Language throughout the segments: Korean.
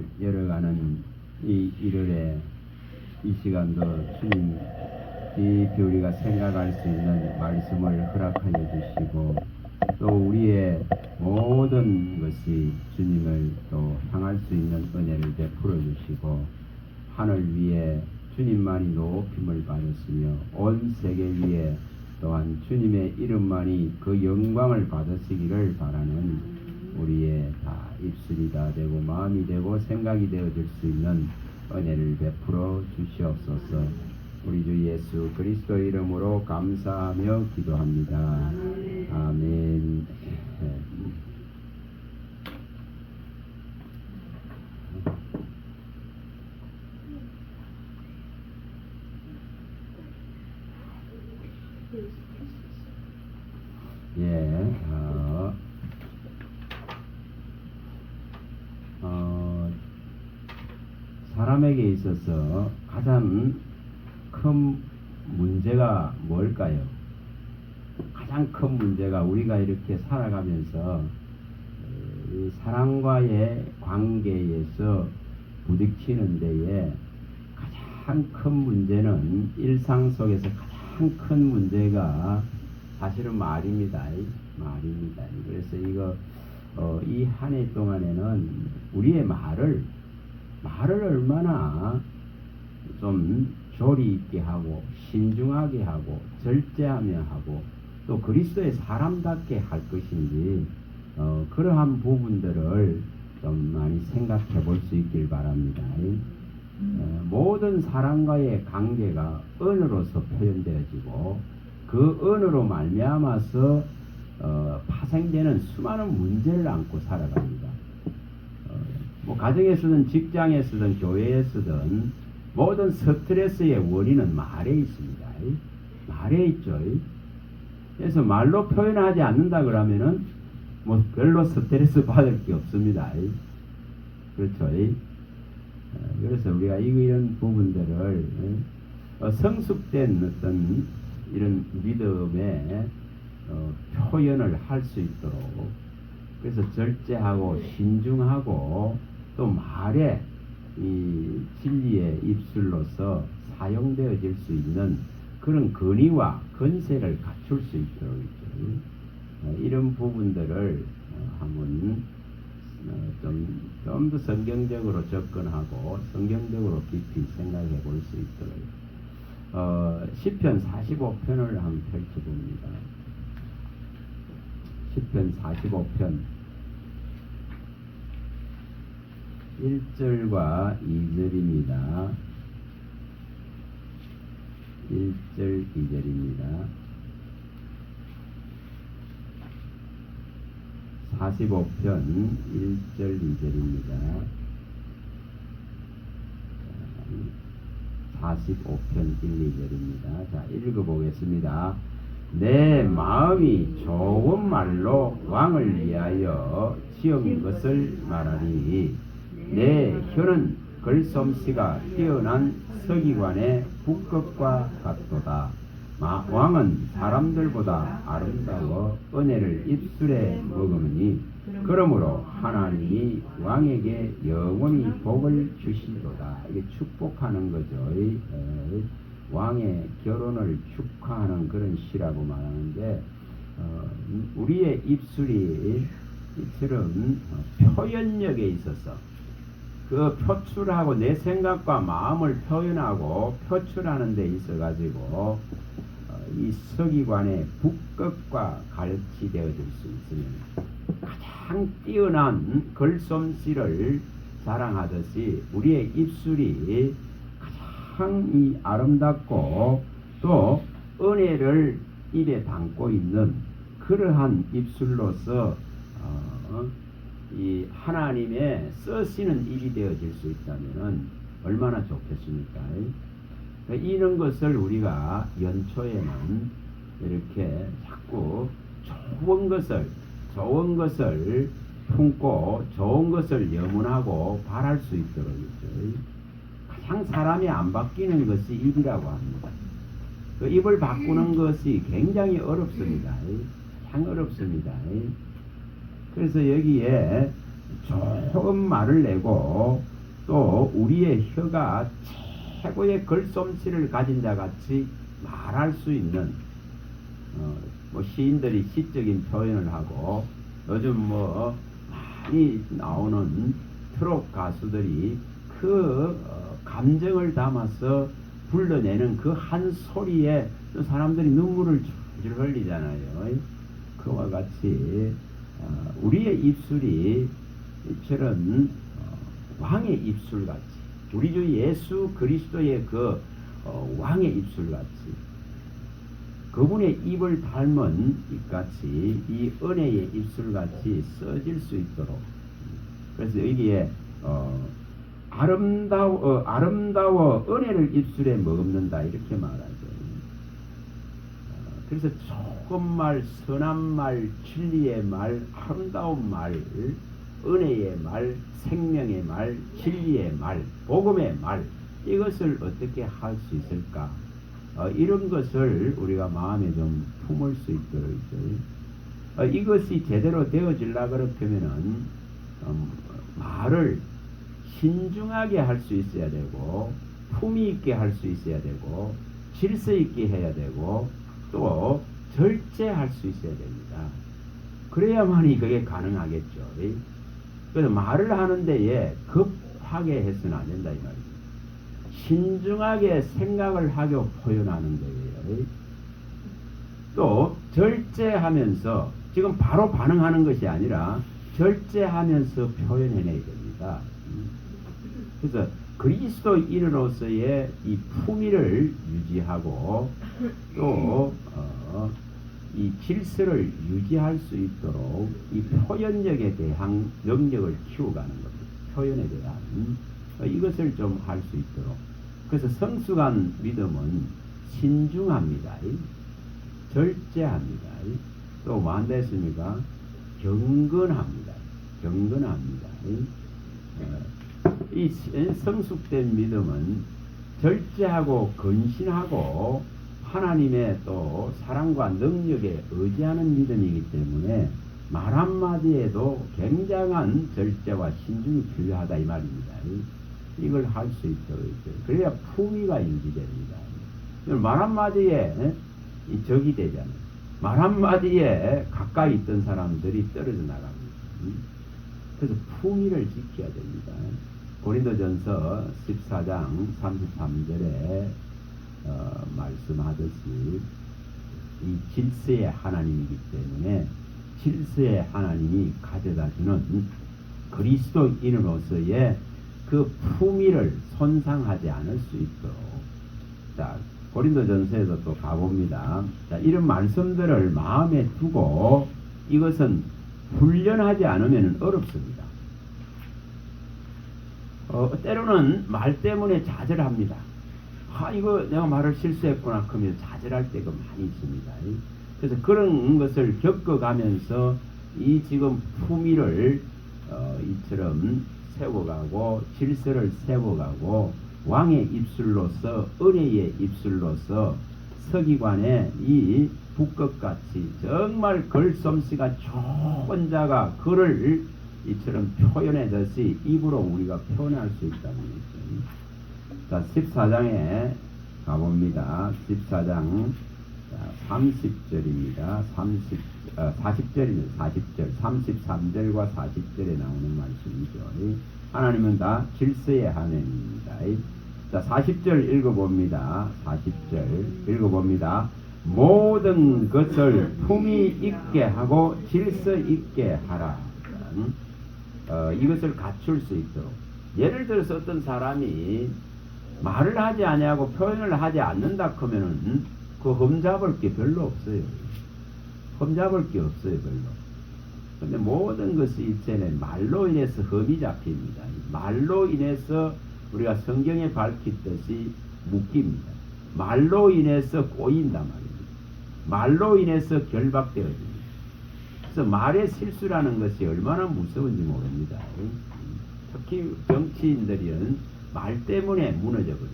주님을 열어가는 이 일요일에 이 시간도 주님 깊이 우리가 생각할 수 있는 말씀을 허락하여 주시고 또 우리의 모든 것이 주님을 또 향할 수 있는 은혜를 베풀어 주시고 하늘 위에 주님만이 높임을 받았으며 온 세계 위에 또한 주님의 이름만이 그 영광을 받으시기를 바라는 우리의 다 입술이 다 되고 마음이 되고 생각이 되어질 수 있는 은혜를 베풀어 주시옵소서. 우리 주 예수 그리스도 이름으로 감사하며 기도합니다. 아멘. 예, 사람에게 있어서 가장 큰 문제가 뭘까요? 가장 큰 문제가 우리가 이렇게 살아가면서 사람과의 관계에서 부딪히는 데에 가장 큰 문제는 일상 속에서 가장 큰 문제가 사실은 말입니다. 그래서 이거 이 한 해 동안에는 우리의 말을 얼마나 좀 조리 있게 하고 신중하게 하고 절제하며 하고 또 그리스도의 사람답게 할 것인지 그러한 부분들을 좀 많이 생각해 볼 수 있길 바랍니다. 모든 사람과의 관계가 언어로서 표현되어지고 그 언어로 말미암아서 파생되는 수많은 문제를 안고 살아갑니다. 뭐 가정에서든 직장에서든 교회에서든 모든 스트레스의 원인은 말에 있습니다. 말에 있죠. 그래서 말로 표현하지 않는다 그러면은 뭐 별로 스트레스 받을 게 없습니다. 그렇죠. 그래서 우리가 이런 부분들을 성숙된 어떤 이런 믿음의 표현을 할 수 있도록 그래서 절제하고 신중하고 또 말에 이 진리의 입술로서 사용되어질 수 있는 그런 권위와 건세를 갖출 수 있도록 이런 부분들을 한번 좀 더 성경적으로 접근하고 성경적으로 깊이 생각해 볼 수 있도록 시편 45편을 한번 펼쳐봅니다. 시편 45편 1절과 2절입니다. 1절 2절입니다. 45편 1절 2절입니다. 45편 1, 2절입니다. 자, 읽어보겠습니다. 내 마음이 좋은 말로 왕을 위하여 지은 것을 말하니 내 혀는 글솜씨가 뛰어난 서기관의 북극과 같도다. 왕은 사람들보다 아름다워 은혜를 입술에 머금으니 그러므로 하나님이 왕에게 영원히 복을 주시도다. 이게 축복하는 거죠. 왕의 결혼을 축하하는 그런 시라고 말하는데 우리의 입술이 이처럼 표현력에 있어서 그 표출하고 내 생각과 마음을 표현하고 표출하는 데 있어 가지고 이 서기관의 북극과 같이 되어질 수 있으면 가장 뛰어난 글솜씨를 자랑하듯이 우리의 입술이 가장 이 아름답고 또 은혜를 입에 담고 있는 그러한 입술로서 이 하나님의 쓰시는 입이 되어질 수 있다면 얼마나 좋겠습니까? 이런 것을 우리가 연초에는 이렇게 자꾸 좋은 것을 품고 좋은 것을 염원하고 바랄 수 있도록 있죠. 가장 사람이 안 바뀌는 것이 입이라고 합니다. 그 입을 바꾸는 것이 굉장히 어렵습니다. 참 어렵습니다. 그래서 여기에 좋은 말을 내고 또 우리의 혀가 최고의 글솜씨를 가진 자 같이 말할 수 있는 뭐 시인들이 시적인 표현을 하고 요즘 뭐 많이 나오는 트롯 가수들이 그 감정을 담아서 불러내는 그 한 소리에 사람들이 눈물을 줄줄 흘리잖아요. 그와 같이 우리의 입술이 이처럼 왕의 입술같이 우리 주 예수 그리스도의 그 왕의 입술같이 그분의 입을 닮은 입같이 이 은혜의 입술같이 써질 수 있도록 그래서 여기에 아름다워 은혜를 입술에 머금는다 이렇게 말하죠. 그래서 좋은 말, 선한 말, 진리의 말, 아름다운 말, 은혜의 말, 생명의 말, 진리의 말, 복음의 말 이것을 어떻게 할 수 있을까? 이런 것을 우리가 마음에 좀 품을 수 있도록 이것이 제대로 되어질라 그렇다면은 말을 신중하게 할 수 있어야 되고 품위 있게 할 수 있어야 되고 질서 있게 해야 되고 또 절제할 수 있어야 됩니다. 그래야만이 그게 가능하겠죠. 그래서 말을 하는 데에 급하게 해서는 안 된다 이 말이죠. 신중하게 생각을 하고 표현하는 거예요. 또 절제하면서 지금 바로 반응하는 것이 아니라 절제하면서 표현해내야 됩니다. 그래서 그리스도인으로서의 이 품위를 유지하고 또 이 질서를 유지할 수 있도록 이 표현력에 대한 능력을 키워가는 겁니다. 표현에 대한 이것을 좀 할 수 있도록. 그래서 성숙한 믿음은 신중합니다. 절제합니다. 또 뭐 안 됐습니까? 경건합니다. 경건합니다. 이 성숙된 믿음은 절제하고 근신하고 하나님의 또 사랑과 능력에 의지하는 믿음이기 때문에 말 한마디에도 굉장한 절제와 신중이 필요하다 이 말입니다. 이걸 할 수 있도록 그래야 품위가 유지됩니다. 말 한마디에 적이 되잖아요. 말 한마디에 가까이 있던 사람들이 떨어져 나갑니다. 그래서 품위를 지켜야 됩니다. 고린도전서 14장 33절에 말씀하듯이 이 질서의 하나님이기 때문에 질서의 하나님이 가져다주는 그리스도인으로서의 그 품위를 손상하지 않을 수 있도록 자 고린도전서에도 또 가봅니다. 자 이런 말씀들을 마음에 두고 이것은 훈련하지 않으면 어렵습니다. 때로는 말 때문에 좌절합니다. 이거 내가 말을 실수했구나 그러면 좌절할 때가 많이 있습니다. 그래서 그런 것을 겪어가면서 이 지금 품위를 이처럼 세워가고 질서를 세워가고 왕의 입술로서 은혜의 입술로서 서기관의 이 북극같이 정말 글솜씨가 좋은 자가 글을 이처럼 표현하듯이 입으로 우리가 표현할 수 있다는 거죠. 자, 14장에 가봅니다. 14장 30절입니다. 40절입니다. 40절, 33절과 40절에 나오는 말씀이죠. 하나님은 다 질서의 하나님입니다. 자, 40절 읽어봅니다. 40절 읽어봅니다. 모든 것을 품위 있게 하고 질서 있게 하라. 이것을 갖출 수 있도록. 예를 들어서 어떤 사람이 말을 하지 아니하고 표현을 하지 않는다 하면은 그 흠잡을 게 별로 없어요. 흠잡을 게 없어요, 별로. 근데 모든 것이 이제는 말로 인해서 흠이 잡힙니다. 말로 인해서 우리가 성경에 밝혔듯이 묶입니다. 말로 인해서 꼬인단 말입니다. 말로 인해서 결박되어집니다. 그래서 말의 실수라는 것이 얼마나 무서운지 모릅니다. 특히 정치인들은 말 때문에 무너져 버리죠.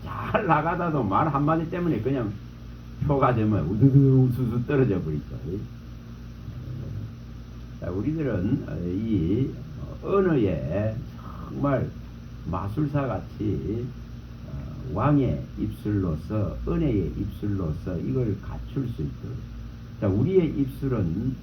잘 나가다도 말 한마디 때문에 그냥 표가 되면 우두두 우수수 떨어져 버리죠. 자, 우리들은 이 언어에 정말 마술사 같이 왕의 입술로서 은혜의 입술로서 이걸 갖출 수 있도록 자, 우리의 입술은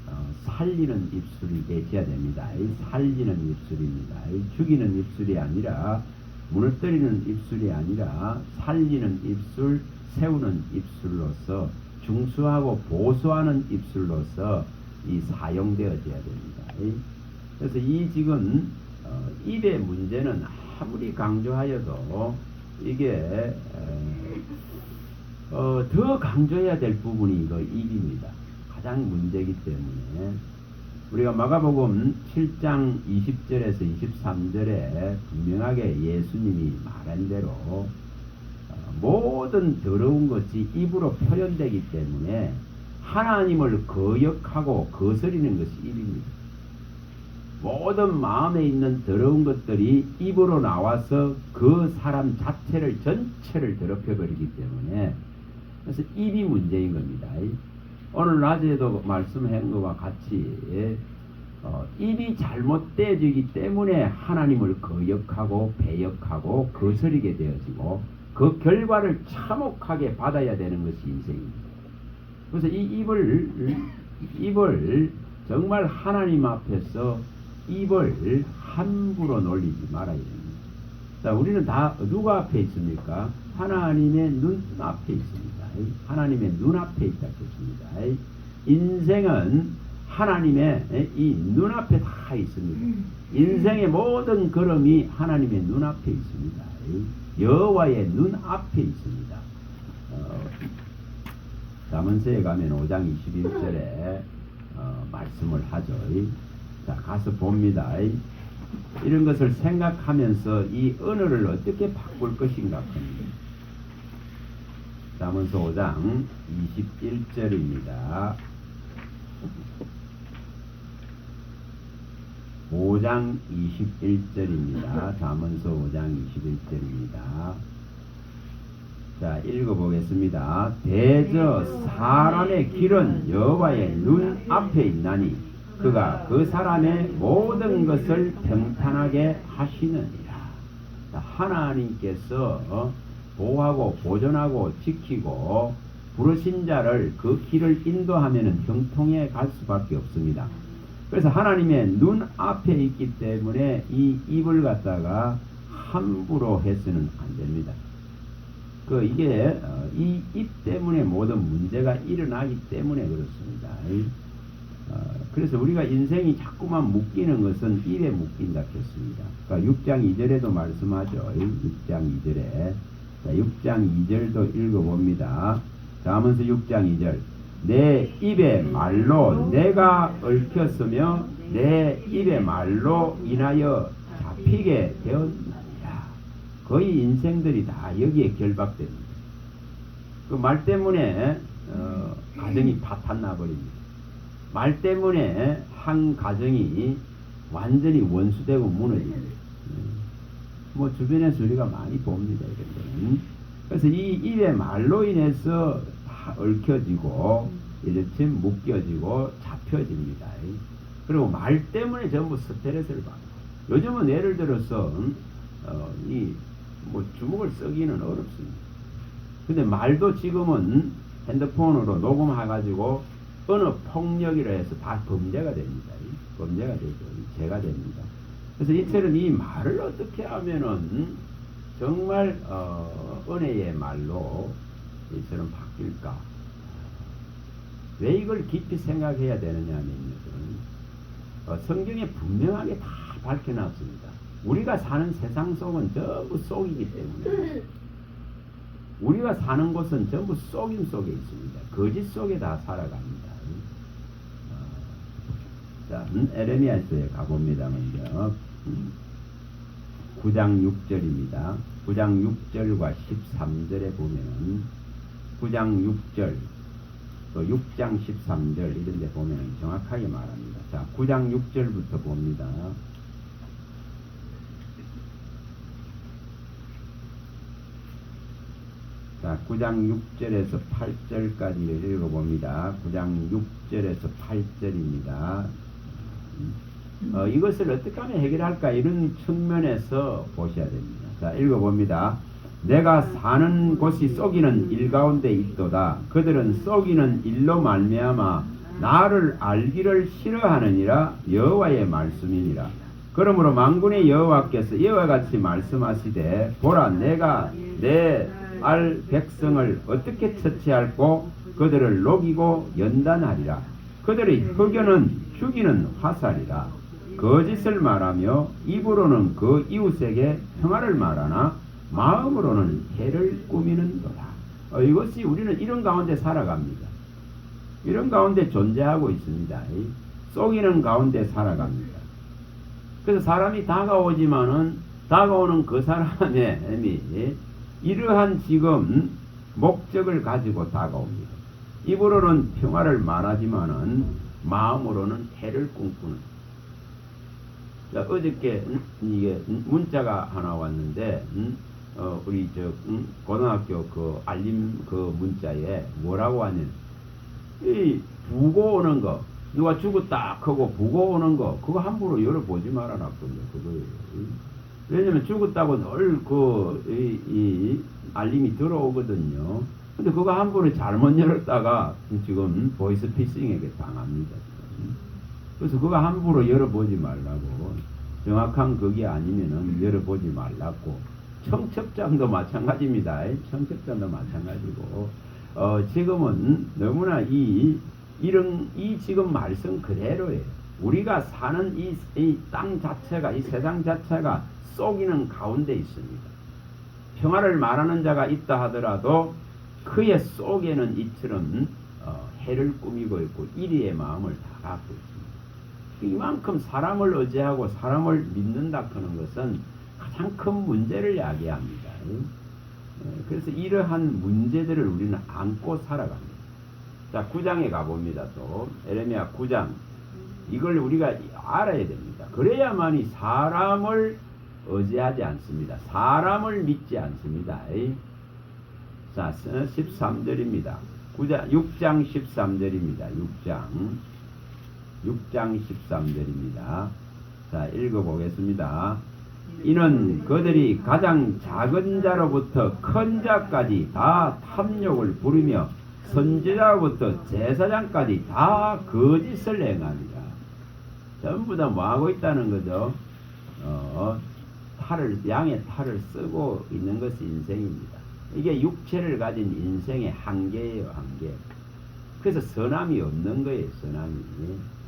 살리는 입술이 되어야 됩니다. 살리는 입술입니다. 죽이는 입술이 아니라 무너뜨리는 입술이 아니라 살리는 입술, 세우는 입술로서 중수하고 보수하는 입술로서 이 사용되어져야 됩니다. 그래서 이 지금 입의 문제는 아무리 강조하여도 이게 더 강조해야 될 부분이 이거 입입니다. 가장 문제이기 때문에 우리가 마가복음 7장 20절에서 23절에 분명하게 예수님이 말한 대로 모든 더러운 것이 입으로 표현되기 때문에 하나님을 거역하고 거스리는 것이 입입니다. 모든 마음에 있는 더러운 것들이 입으로 나와서 그 사람 자체를 전체를 더럽혀버리기 때문에 그래서 입이 문제인 겁니다. 오늘 낮에도 말씀한 것과 같이 입이 잘못되어지기 때문에 하나님을 거역하고 배역하고 거스리게 되어지고 그 결과를 참혹하게 받아야 되는 것이 인생입니다. 그래서 이 입을 정말 하나님 앞에서 입을 함부로 놀리지 말아야 됩니다. 자, 우리는 다 누구 앞에 있습니까? 하나님의 눈 앞에 있습니다. 하나님의 눈 앞에 있다 했습니다. 인생은 하나님의 이 눈앞에 다 있습니다. 인생의 모든 걸음이 하나님의 눈 앞에 있습니다. 여호와의 눈 앞에 있습니다. 잠언서에 가면 5장 21절에 말씀을 하죠. 자, 가서 봅니다. 이런 것을 생각하면서 이 언어를 어떻게 바꿀 것인가 합니다. 잠언서 5장 21절입니다. 5장 21절입니다. 잠언서 5장 21절입니다. 자, 읽어보겠습니다. 대저 사람의 길은 여호와의 눈 앞에 있나니 그가 그 사람의 모든 것을 평탄하게 하시느니라. 자, 하나님께서 보호하고 보존하고 지키고 부르신 자를 그 길을 인도하면 형통해 갈 수밖에 없습니다. 그래서 하나님의 눈 앞에 있기 때문에 이 입을 갖다가 함부로 해서는 안 됩니다. 이게 이 입 때문에 모든 문제가 일어나기 때문에 그렇습니다. 그래서 우리가 인생이 자꾸만 묶이는 것은 입에 묶인다 했습니다. 그러니까 6장 2절에도 말씀하죠. 6장 2절에. 자, 6장 2절도 읽어봅니다. 잠언서 6장 2절. 내 입의 말로 내가 얽혔으며 내 입의 말로 인하여 잡히게 되었느니라. 거의 인생들이 다 여기에 결박됩니다. 그 말 때문에 가정이 파탄 나버립니다. 말 때문에 한 가정이 완전히 원수되고 무너집니다. 뭐 주변에서 우리가 많이 봅니다. 이런 거는. 그래서 이 입의 말로 인해서 다 얽혀지고 이렇게 묶여지고 잡혀집니다. 그리고 말 때문에 전부 스트레스를 받고. 요즘은 예를 들어서 뭐 주먹을 쓰기는 어렵습니다. 근데 말도 지금은 핸드폰으로 녹음해가지고 어느 폭력이라 해서 다 범죄가 됩니다. 범죄가 되죠. 죄가 됩니다. 그래서 이처럼 이 말을 어떻게 하면은 정말 은혜의 말로 이처럼 바뀔까? 왜 이걸 깊이 생각해야 되느냐 하면 성경에 분명하게 다 밝혀놨습니다. 우리가 사는 세상 속은 전부 속이기 때문에 우리가 사는 곳은 전부 속임 속에 있습니다. 거짓 속에 다 살아갑니다. 자, 에레미야서에 가봅니다. 먼저 9장 6절입니다. 9장 6절과 13절에 보면은 9장 6절 또 6장 13절 이런 데 보면 정확하게 말합니다. 자, 9장 6절부터 봅니다. 자, 9장 6절에서 8절까지 읽어봅니다. 9장 6절에서 8절입니다. 이것을 어떻게 하면 해결할까 이런 측면에서 보셔야 됩니다. 자, 읽어봅니다. 내가 사는 곳이 썩이는 일 가운데 있도다. 그들은 썩이는 일로 말미암아 나를 알기를 싫어하느니라. 여호와의 말씀이니라. 그러므로 만군의 여호와께서 이와 같이 말씀하시되 보라 내가 내 알 백성을 어떻게 처치할꼬 그들을 녹이고 연단하리라. 그들의 흑연은 죽이는 화살이라. 거짓을 말하며 입으로는 그 이웃에게 평화를 말하나 마음으로는 해를 꾸미는도다. 이것이 우리는 이런 가운데 살아갑니다. 이런 가운데 존재하고 있습니다. 속이는 가운데 살아갑니다. 그래서 사람이 다가오지만은 다가오는 그 사람의 이러한 지금 목적을 가지고 다가옵니다. 입으로는 평화를 말하지만은 마음으로는 해를 꿈꾸는. 자, 어저께 이게 문자가 하나 왔는데 우리 고등학교 그 알림 그 문자에 뭐라고 왔냐면 이 부고 오는 거 누가 죽었다 하고 부고 오는 거 그거 함부로 열어보지 말아놨거든요. 그거예요. 왜냐면 죽었다고 늘 이 알림이 들어오거든요. 근데 그거 함부로 잘못 열었다가 지금 보이스피싱에게 당합니다. 그래서 그거 함부로 열어보지 말라고. 정확한 그게 아니면은 열어보지 말라고. 청첩장도 마찬가지입니다. 청첩장도 마찬가지고. 지금은 너무나 이 지금 말씀 그대로예요. 우리가 사는 이 땅 자체가, 이 세상 자체가 속이는 가운데 있습니다. 평화를 말하는 자가 있다 하더라도 그의 속에는 이처럼 해를 꾸미고 있고 이리의 마음을 다 갖고 있습니다. 이만큼 사람을 의지하고 사람을 믿는다 하는 것은 가장 큰 문제를 야기합니다. 그래서 이러한 문제들을 우리는 안고 살아갑니다. 자, 9장에 가봅니다. 또 에레미야 9장 이걸 우리가 알아야 됩니다. 그래야만이 사람을 의지하지 않습니다. 사람을 믿지 않습니다. 자, 13절입니다. 6장 13절입니다. 6장 13절입니다. 자, 읽어보겠습니다. 이는 그들이 가장 작은 자로부터 큰 자까지 다 탐욕을 부리며 선지자로부터 제사장까지 다 거짓을 행합니다. 전부 다 뭐하고 있다는 거죠? 양의 탈을 쓰고 있는 것이 인생입니다. 이게 육체를 가진 인생의 한계예요, 한계. 그래서 선함이 없는 거예요, 선함이.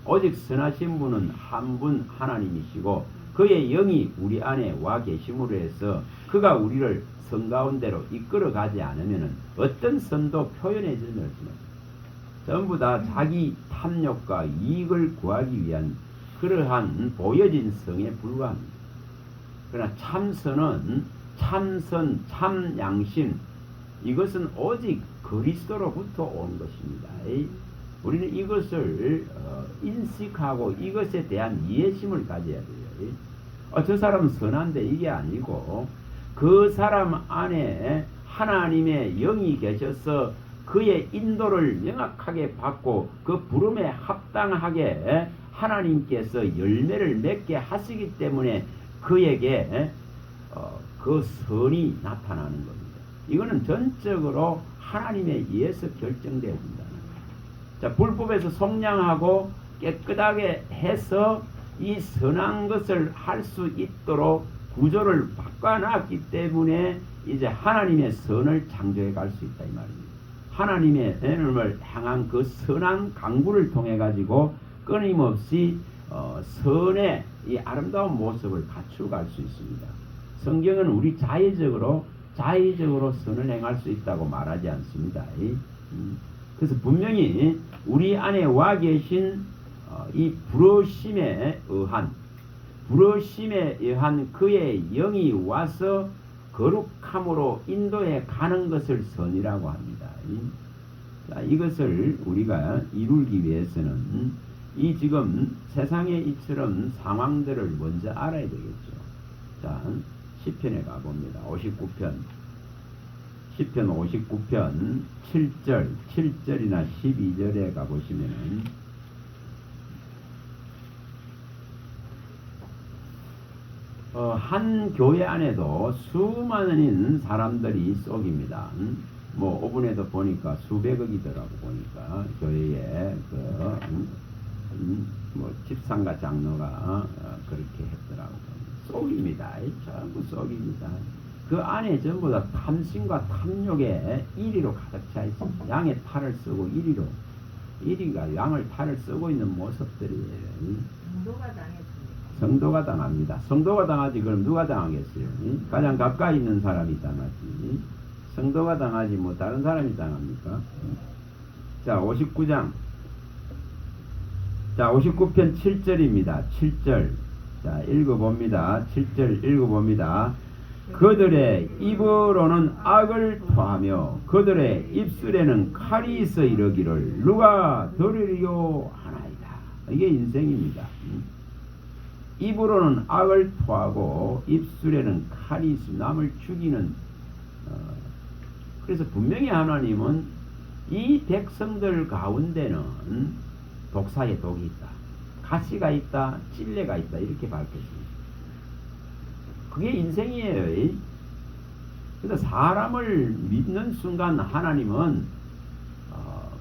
오직 선하신 분은 한 분 하나님이시고 그의 영이 우리 안에 와 계심으로 해서 그가 우리를 선 가운데로 이끌어 가지 않으면 어떤 선도 표현해 주지 못합니다. 전부 다 자기 탐욕과 이익을 구하기 위한 그러한 보여진 성에 불과합니다. 그러나 참선은 참선, 참양심 이것은 오직 그리스도로부터 온 것입니다. 우리는 이것을 인식하고 이것에 대한 이해심을 가져야 돼요. 저 사람은 선한데 이게 아니고 그 사람 안에 하나님의 영이 계셔서 그의 인도를 명확하게 받고 그 부름에 합당하게 하나님께서 열매를 맺게 하시기 때문에 그에게 그 선이 나타나는 겁니다. 이거는 전적으로 하나님에 의해서 결정되어야 된다는 거예요. 자, 불법에서 속량하고 깨끗하게 해서 이 선한 것을 할 수 있도록 구조를 바꿔놨기 때문에 이제 하나님의 선을 창조해 갈 수 있다 이 말입니다. 하나님의 하나님을 향한 그 선한 강구를 통해 가지고 끊임없이 선의 이 아름다운 모습을 갖추어갈 수 있습니다. 성경은 우리 자의적으로 선을 행할 수 있다고 말하지 않습니다. 그래서 분명히 우리 안에 와 계신 이 부르심에 의한 그의 영이 와서 거룩함으로 인도해 가는 것을 선이라고 합니다. 자, 이것을 우리가 이루기 위해서는 이 지금 세상의 이처럼 상황들을 먼저 알아야 되겠죠. 자, 시편에 가봅니다. 59편. 시편 59편 7절이나 12절에 가보시면은 한 교회 안에도 수많은 사람들이 쏙입니다. 뭐 오분에도 보니까 수백억이더라고 보니까 교회에 뭐 집상가 장로가 그렇게 했더라고. 쏙입니다. 전부 쏙입니다. 그 안에 전부 다 탐심과 탐욕에 이리로 가득 차 있습니다. 양의 탈을 쓰고 이리가 양을 탈을 쓰고 있는 모습들이에요. 성도가 당했습니다. 성도가 당합니다. 성도가 당하지 그럼 누가 당하겠어요? 가장 가까이 있는 사람이 당하지. 성도가 당하지 뭐 다른 사람이 당합니까? 자 59장 자 59편 7절입니다. 7절 자 읽어봅니다. 7절 읽어봅니다. 그들의 입으로는 악을 토하며 그들의 입술에는 칼이 있어 이르기를 누가 들으리요 하나이다. 이게 인생입니다. 입으로는 악을 토하고 입술에는 칼이 있어 남을 죽이는 그래서 분명히 하나님은 이 백성들 가운데는 독사의 독이 있다. 가시가 있다. 찔레가 있다. 이렇게 밝혔습니다. 그게 인생이에요. 그래서 사람을 믿는 순간 하나님은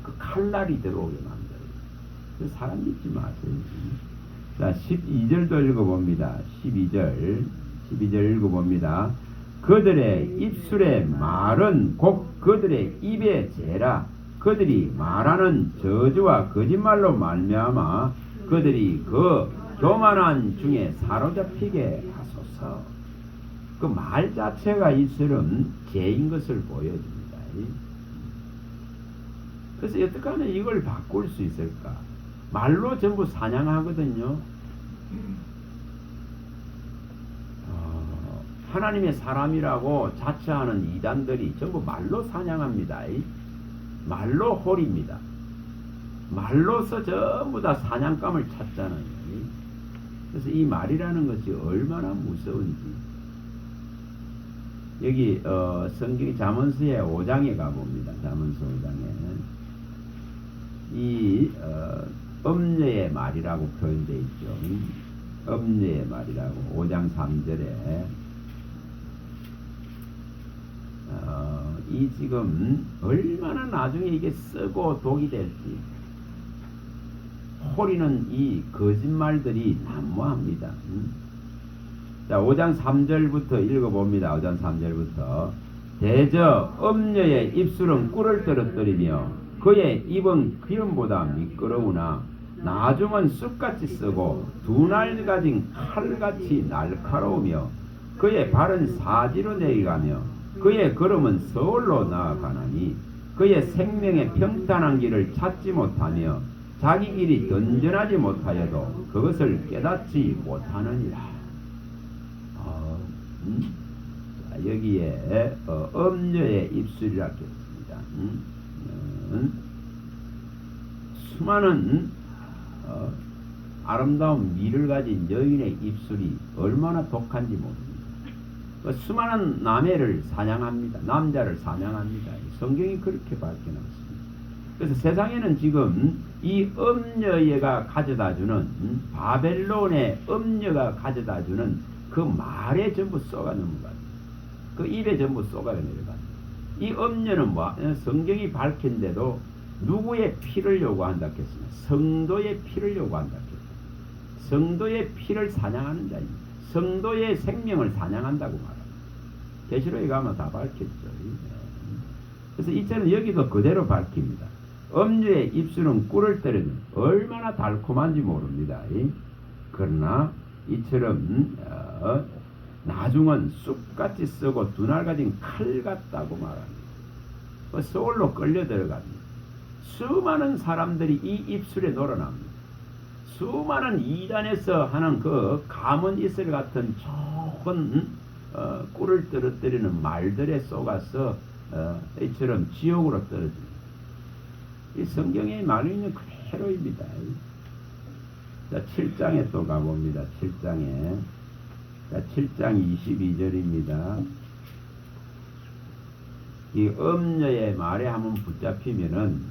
그 칼날이 들어오게 만들어요. 그래서 사람 믿지 마세요. 자 12절도 읽어봅니다. 12절 읽어봅니다. 그들의 입술의 말은 곧 그들의 입의 죄라. 그들이 말하는 저주와 거짓말로 말미암아 그들이 그 교만한 중에 사로잡히게 하소서. 그 말 자체가 이슬은 죄인 것을 보여줍니다. 그래서 어떻게 하면 이걸 바꿀 수 있을까? 말로 전부 사냥하거든요. 하나님의 사람이라고 자처하는 이단들이 전부 말로 사냥합니다. 말로 홀입니다. 말로서 전부 다 사냥감을 찾잖아요. 그래서 이 말이라는 것이 얼마나 무서운지 여기 성경 잠언서의 5장에 가봅니다. 잠언서 5장에 이 엄녀의 말이라고 표현되어 있죠. 엄녀의 말이라고 5장 3절에 이 지금 얼마나 나중에 이게 쓰고 독이 될지 홀이는 이 거짓말들이 난무합니다. 자 5장 3절부터 읽어봅니다. 5장 3절부터 대저 엄녀의 입술은 꿀을 떨어뜨리며 그의 입은 기름보다 미끄러우나 나중은 쑥같이 쓰고 두 날 가진 칼같이 날카로우며 그의 발은 사지로 내려가며 그의 걸음은 서울로 나아가나니 그의 생명의 평탄한 길을 찾지 못하며 자기 길이 던전하지 못하여도 그것을 깨닫지 못하느니라. 자, 여기에 엄녀의 입술이라 했습니다. 수많은 아름다운 미를 가진 여인의 입술이 얼마나 독한지 모릅니다. 수많은 남해를 사냥합니다. 남자를 사냥합니다. 성경이 그렇게 밝혀놨습니다. 그래서 세상에는 지금 이 엄녀가 가져다주는 바벨론의 엄녀가 가져다주는 그 말에 전부 쏘가 넘어가요. 그 입에 전부 쏘가 내려가요. 이 엄녀는 뭐 성경이 밝힌데도 누구의 피를 요구한다 했습니다. 성도의 피를 요구한다 했습니다. 성도의 피를 사냥하는 자입니다. 성도의 생명을 사냥한다고 말합니다. 계시록에 가면 다 밝혔죠. 그래서 이처럼 여기도 그대로 밝힙니다. 엄녀의 입술은 꿀을 때리는 얼마나 달콤한지 모릅니다. 그러나 이처럼 나중은 쑥같이 쓰고 두 날 가진 칼 같다고 말합니다. 서울로 끌려 들어갑니다. 수많은 사람들이 이 입술에 놀아납니다. 수많은 이단에서 하는 그 가문 이슬 같은 좋은 꿀을 떨어뜨리는 말들에 속아서 이처럼 지옥으로 떨어집니다. 이 성경의 말은 그대로입니다. 자, 7장에 또 가봅니다. 7장에. 자, 7장 22절입니다. 이 엄녀의 말에 한번 붙잡히면은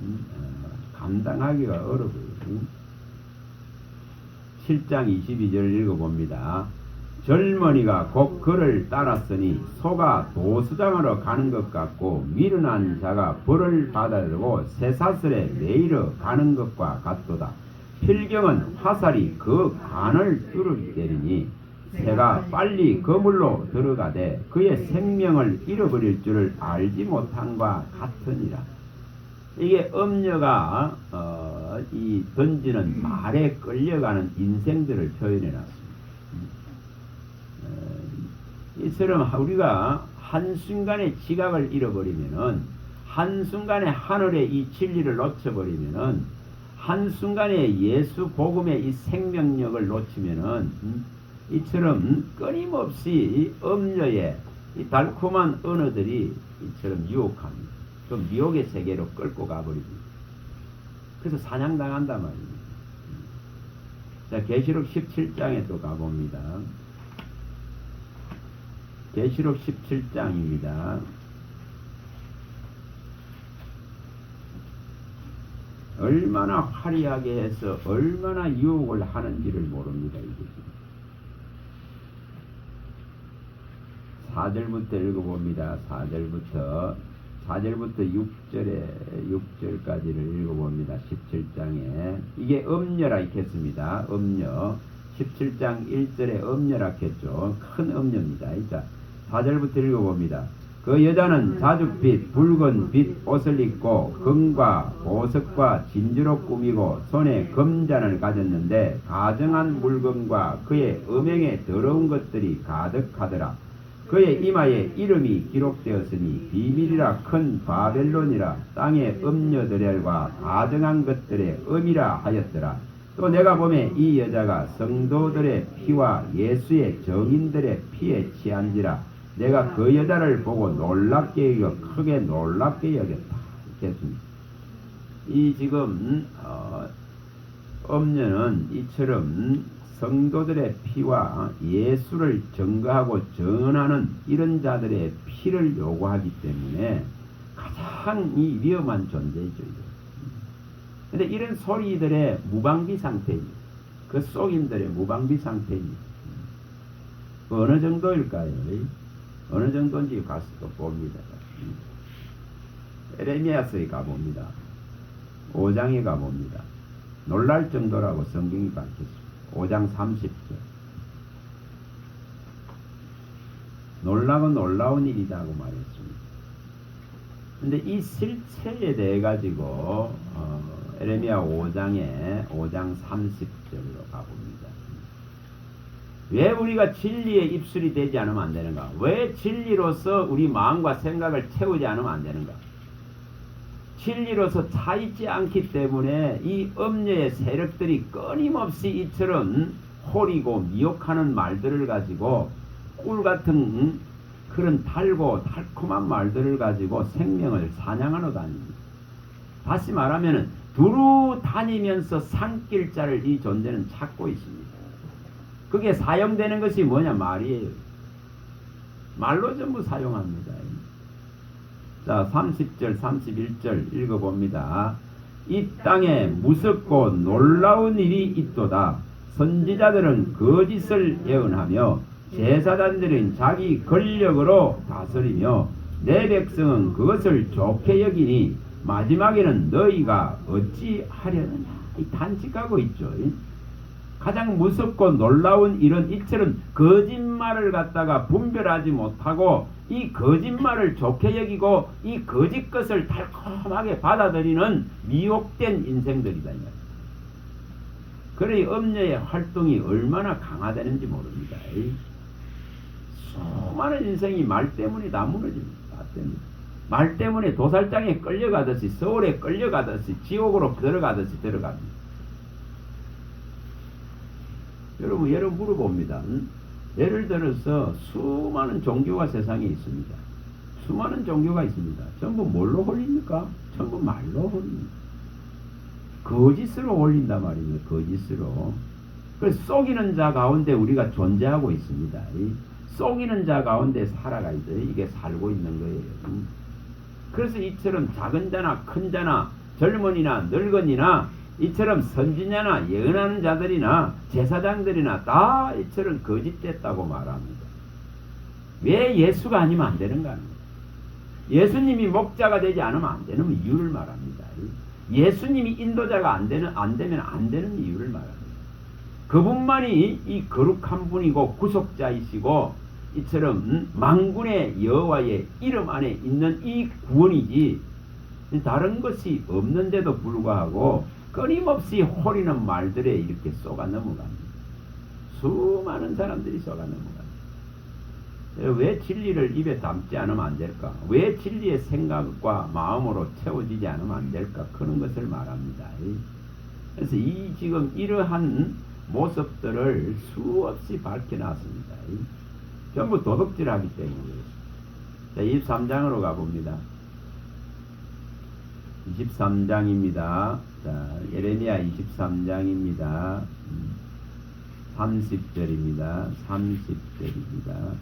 감당하기가 어려워요. 7장 22절 읽어봅니다. 젊은이가 곧 그를 따랐으니 소가 도수장하러 가는 것 같고 미련한 자가 벌을 받아들고 쇠사슬에 매이러 가는 것과 같도다. 필경은 화살이 그 간을 뚫으리니 새가 빨리 그물로 들어가되 그의 생명을 잃어버릴 줄을 알지 못함과 같으니라. 이게 엄녀가 이 던지는 말에 끌려가는 인생들을 표현해 놨습니다. 이처럼 우리가 한순간에 지각을 잃어버리면은, 한순간에 하늘의 이 진리를 놓쳐버리면은, 한순간에 예수 복음의 이 생명력을 놓치면은, 이처럼 끊임없이 엄녀의 이 달콤한 언어들이 이처럼 유혹합니다. 그 미혹의 세계로 끌고 가버립니다. 그래서 사냥당한단 말입니다. 자, 계시록 17장에 또 가봅니다. 계시록 17장입니다. 얼마나 화려하게 해서 얼마나 유혹을 하는지를 모릅니다. 이게 4절부터 읽어봅니다. 4절부터 6절까지를 읽어봅니다. 17장에 이게 엄녀라 했습니다. 엄녀 17장 1절에 엄녀라 했죠. 큰 엄녀입니다. 자, 4절부터 읽어봅니다. 그 여자는 자줏빛 붉은 빛 옷을 입고 금과 보석과 진주로 꾸미고 손에 금잔을 가졌는데 가정한 물건과 그의 음행에 더러운 것들이 가득하더라. 그의 이마에 이름이 기록되었으니 비밀이라 큰 바벨론이라 땅의 음녀들과 가정한 것들의 음이라 하였더라. 또 내가 보매 이 여자가 성도들의 피와 예수의 정인들의 피에 취한지라. 내가 그 여자를 보고 놀랍게 여겨 크게 놀랍게 여겼다. 이렇습니다. 이 지금 엄녀는 이처럼 성도들의 피와 예수를 증거하고 전하는 이런 자들의 피를 요구하기 때문에 가장 이 위험한 존재이죠. 근데 이런 소리들의 무방비 상태입니다. 그 속임들의 무방비 상태입니다. 어느 정도일까요? 어느 정도인지 가서 또 봅니다. 에레미야서에 가봅니다. 5장에 가봅니다. 놀랄 정도라고 성경이 밝혔습니다. 5장 30절. 놀라운 일이다고 말했습니다. 근데 이 실체에 대해 가지고 에레미야 5장 30절로 가봅니다. 왜 우리가 진리의 입술이 되지 않으면 안 되는가? 왜 진리로서 우리 마음과 생각을 채우지 않으면 안 되는가? 진리로서 차있지 않기 때문에 이 엄녀의 세력들이 끊임없이 이처럼 호리고 미혹하는 말들을 가지고 꿀같은 그런 달고 달콤한 말들을 가지고 생명을 사냥하러 다닙니다. 다시 말하면 두루 다니면서 산길자를 이 존재는 찾고 있습니다. 그게 사용되는 것이 뭐냐? 말이에요. 말로 전부 사용합니다. 자, 30절 31절 읽어봅니다. 이 땅에 무섭고 놀라운 일이 있도다. 선지자들은 거짓을 예언하며 제사장들은 자기 권력으로 다스리며 내 백성은 그것을 좋게 여기니 마지막에는 너희가 어찌하려느냐. 단식하고 있죠. 가장 무섭고 놀라운 일은 이처럼 거짓말을 갖다가 분별하지 못하고 이 거짓말을 좋게 여기고 이 거짓 것을 달콤하게 받아들이는 미혹된 인생들이다. 그래 엄녀의 활동이 얼마나 강화되는지 모릅니다. 수많은 인생이 말 때문에 다 무너집니다. 말 때문에 도살장에 끌려가듯이 서울에 끌려가듯이 지옥으로 들어가듯이 들어갑니다. 여러분 물어봅니다. 예를 들어서 수많은 종교가 세상에 있습니다. 수많은 종교가 있습니다. 전부 뭘로 홀립니까? 전부 말로 홀립니다. 거짓으로 홀린단 말입니다. 거짓으로. 그래서 속이는 자 가운데 우리가 존재하고 있습니다. 속이는 자 가운데 살아가야죠. 이게 살고 있는 거예요. 그래서 이처럼 작은 자나 큰 자나 젊은이나 늙은이나 이처럼 선지자나 예언하는 자들이나 제사장들이나 다 이처럼 거짓됐다고 말합니다. 왜 예수가 아니면 안 되는가? 예수님이 목자가 되지 않으면 안 되는 이유를 말합니다. 예수님이 인도자가 안 되면 안 되는 이유를 말합니다. 그분만이 이 거룩한 분이고 구속자이시고 이처럼 만군의 여호와의 이름 안에 있는 이 구원이지 다른 것이 없는데도 불구하고 끊임없이 호리는 말들에 이렇게 쏘가 넘어갑니다. 수많은 사람들이 쏘가 넘어갑니다. 왜 진리를 입에 담지 않으면 안 될까? 왜 진리의 생각과 마음으로 채워지지 않으면 안 될까? 그런 것을 말합니다. 그래서 이 지금 이러한 모습들을 수없이 밝혀놨습니다. 전부 도둑질하기 때문에 그렇습니다. 자, 23장으로 가봅니다. 23장입니다. 자, 예레미야 23장입니다. 30절입니다. 30절입니다.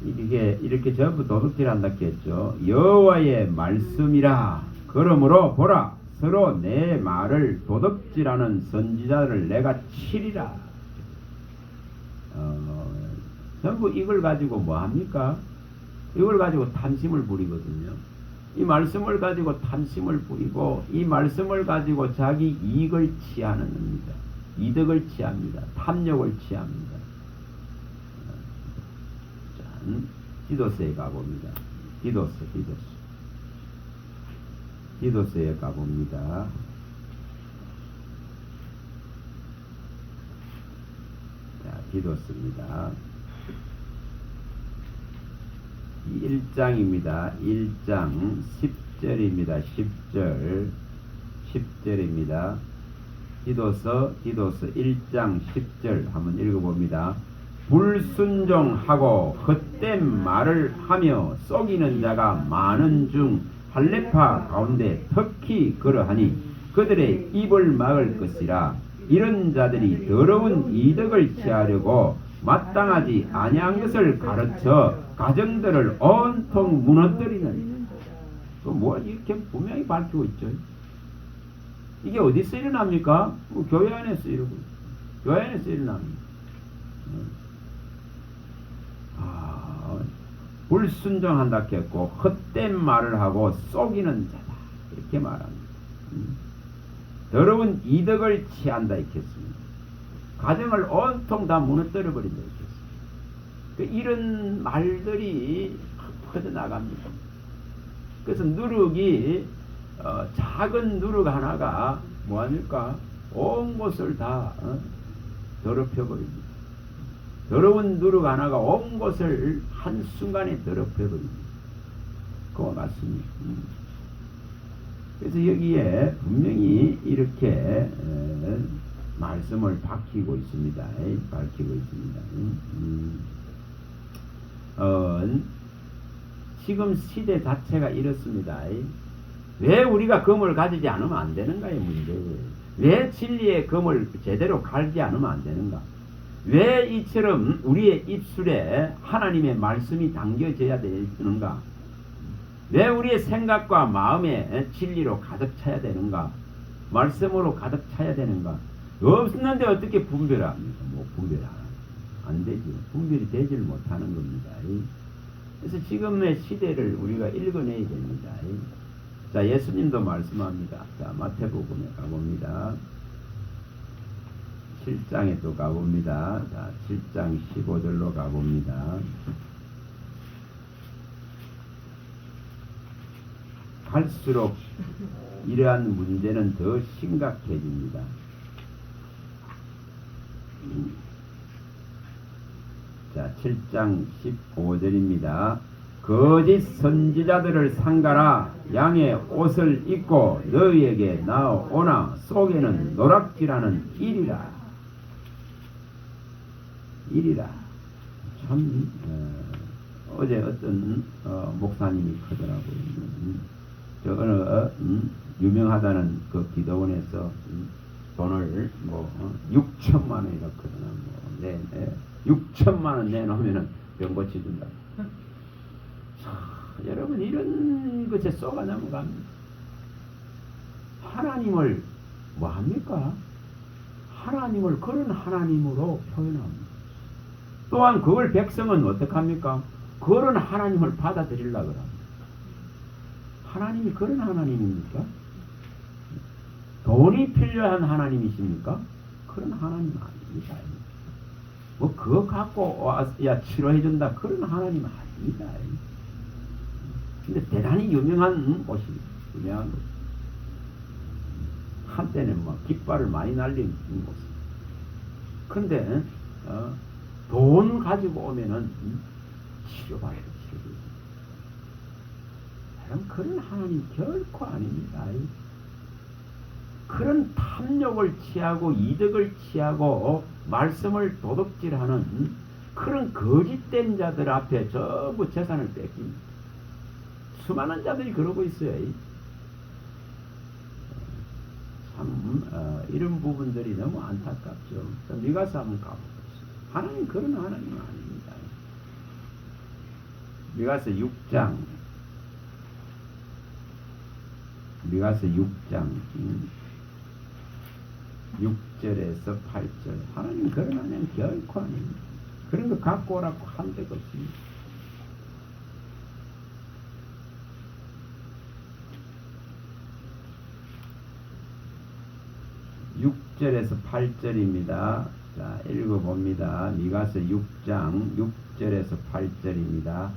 이렇게 전부 도둑질한다 했죠. 여호와의 말씀이라. 그러므로 보라, 서로 내 말을 도둑질하는 선지자를 내가 치리라. 전부 이걸 가지고 뭐 합니까? 이걸 가지고 탐심을 부리거든요. 이 말씀을 가지고 탐심을 부리고 이 말씀을 가지고 자기 이익을 취하는 겁니다. 이득을 취합니다. 탐욕을 취합니다. 디도스에 가봅니다. 디도스에 가봅니다. 자, 디도스입니다. 1장입니다. 1장 10절입니다. 10절입니다. 디도서 1장 10절 한번 읽어봅니다. 불순종하고 헛된 말을 하며 속이는 자가 많은 중 할례파 가운데 특히 그러하니 그들의 입을 막을 것이라. 이런 자들이 더러운 이득을 취하려고 마땅하지 아니한 것을 가르쳐 가정들을 온통 무너뜨리는. 뭐 이렇게 분명히 밝히고 있죠. 이게 어디서 일어납니까? 교회 안에서 이러고 교회 안에서 일어납니다. 불순종한다 했고 헛된 말을 하고 속이는 자다 이렇게 말합니다. 더러운 이득을 취한다 했습니다. 가정을 온통 다 무너뜨려 버린다 했습니다. 이런 말들이 퍼져나갑니다. 그래서 누룩이 작은 누룩 하나가 뭐합니까? 온 곳을 다 더럽혀 버립니다. 더러운 누룩 하나가 온 곳을 한순간에 더럽혀버립니다. 그와 같습니다. 그래서 여기에 분명히 이렇게 말씀을 밝히고 있습니다. 지금 시대 자체가 이렇습니다. 왜 우리가 검을 가지지 않으면 안 되는가의 문제예요. 왜 진리의 검을 제대로 갈지 않으면 안 되는가? 왜 이처럼 우리의 입술에 하나님의 말씀이 담겨져야 되는가? 왜 우리의 생각과 마음에 진리로 가득 차야 되는가? 말씀으로 가득 차야 되는가? 없는데 어떻게 분별합니까? 뭐 분별 안 되지. 분별이 되질 못하는 겁니다. 그래서 지금의 시대를 우리가 읽어내야 됩니다. 자, 예수님도 말씀합니다. 자, 마태복음에 가봅니다. 7장에 또 가봅니다. 자, 7장 15절로 가봅니다. 갈수록 이러한 문제는 더 심각해집니다. 자, 7장 15절입니다. 거짓 선지자들을 삼가라. 양의 옷을 입고 너희에게 나오나 속에는 노략질하는 일이라. 참 어제 어떤 목사님이 하더라고요. 저 어느 유명하다는 그 기도원에서 돈을 뭐 6천만 원이라거든요. 네, 6천만 원 내놓으면은 병 고쳐준다. 여러분 이런 것에 쏘가 넘어갑니다. 하나님을 뭐합니까? 하나님을 그런 하나님으로 표현합니다. 또한 그걸 백성은 어떡합니까? 그런 하나님을 받아들이려고 합니다. 하나님이 그런 하나님입니까? 돈이 필요한 하나님이십니까? 그런 하나님 아닙니다. 뭐 그거 갖고 야 치료해준다 그런 하나님 아닙니다. 근데 대단히 유명한 곳입니다. 유명한 곳. 한때는 뭐 깃발을 많이 날린 곳. 근데 돈 가지고 오면은 치료받아요. 여러분 그런 하나님 결코 아닙니다. 그런 탐욕을 취하고 이득을 취하고 말씀을 도둑질하는 그런 거짓된 자들 앞에 전부 재산을 뺏깁니다. 수많은 자들이 그러고 있어요. 참 이런 부분들이 너무 안타깝죠. 미가서 한번 가보겠습니다. 하나님 그런 하나님 아닙니다. 미가서 6장 미가서 6장 6절에서 8절 하나님 그런 하나님 결코 아닙니다. 그런 거 갖고 오라고 한 데가 없습니다. (6절에서 8절입니다) 자 읽어봅니다. 미가서 6장 6절에서 8절입니다.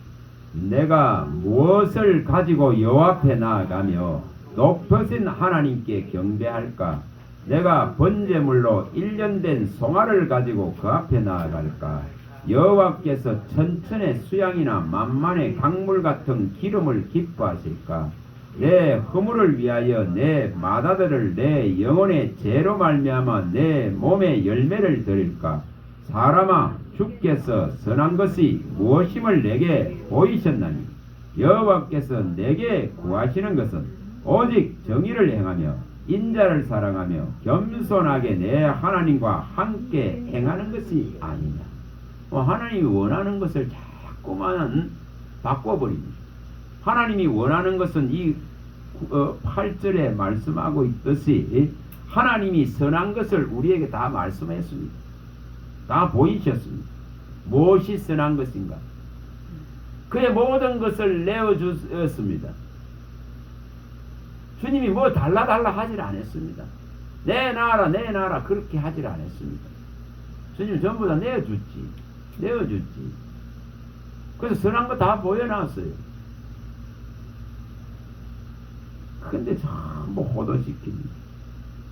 내가 무엇을 가지고 여호와 앞에 나아가며 높으신 하나님께 경배할까? 내가 번제물로 1년 된 송아를 가지고 그 앞에 나아갈까? 여호와께서 천천의 수양이나 만만의 강물 같은 기름을 기뻐하실까? 내 허물을 위하여 내 마다들을 내 영혼의 죄로 말미암아 내 몸의 열매를 드릴까? 사람아, 주께서 선한 것이 무엇임을 내게 보이셨나니 여호와께서 내게 구하시는 것은 오직 정의를 행하며 인자를 사랑하며 겸손하게 내 하나님과 함께 행하는 것이 아니냐. 하나님이 원하는 것을 자꾸만 바꿔버립니다. 하나님이 원하는 것은 이 8절에 말씀하고 있듯이 하나님이 선한 것을 우리에게 다 말씀했습니다. 다 보이셨습니다. 무엇이 선한 것인가? 그의 모든 것을 내어주었습니다. 주님이 뭐 달라 하질 않았습니다. 내놔라 그렇게 하질 않았습니다. 주님 전부 다 내어줬지. 그래서 선한 거 다 보여놨어요. 근데 전부 호도시킵니다.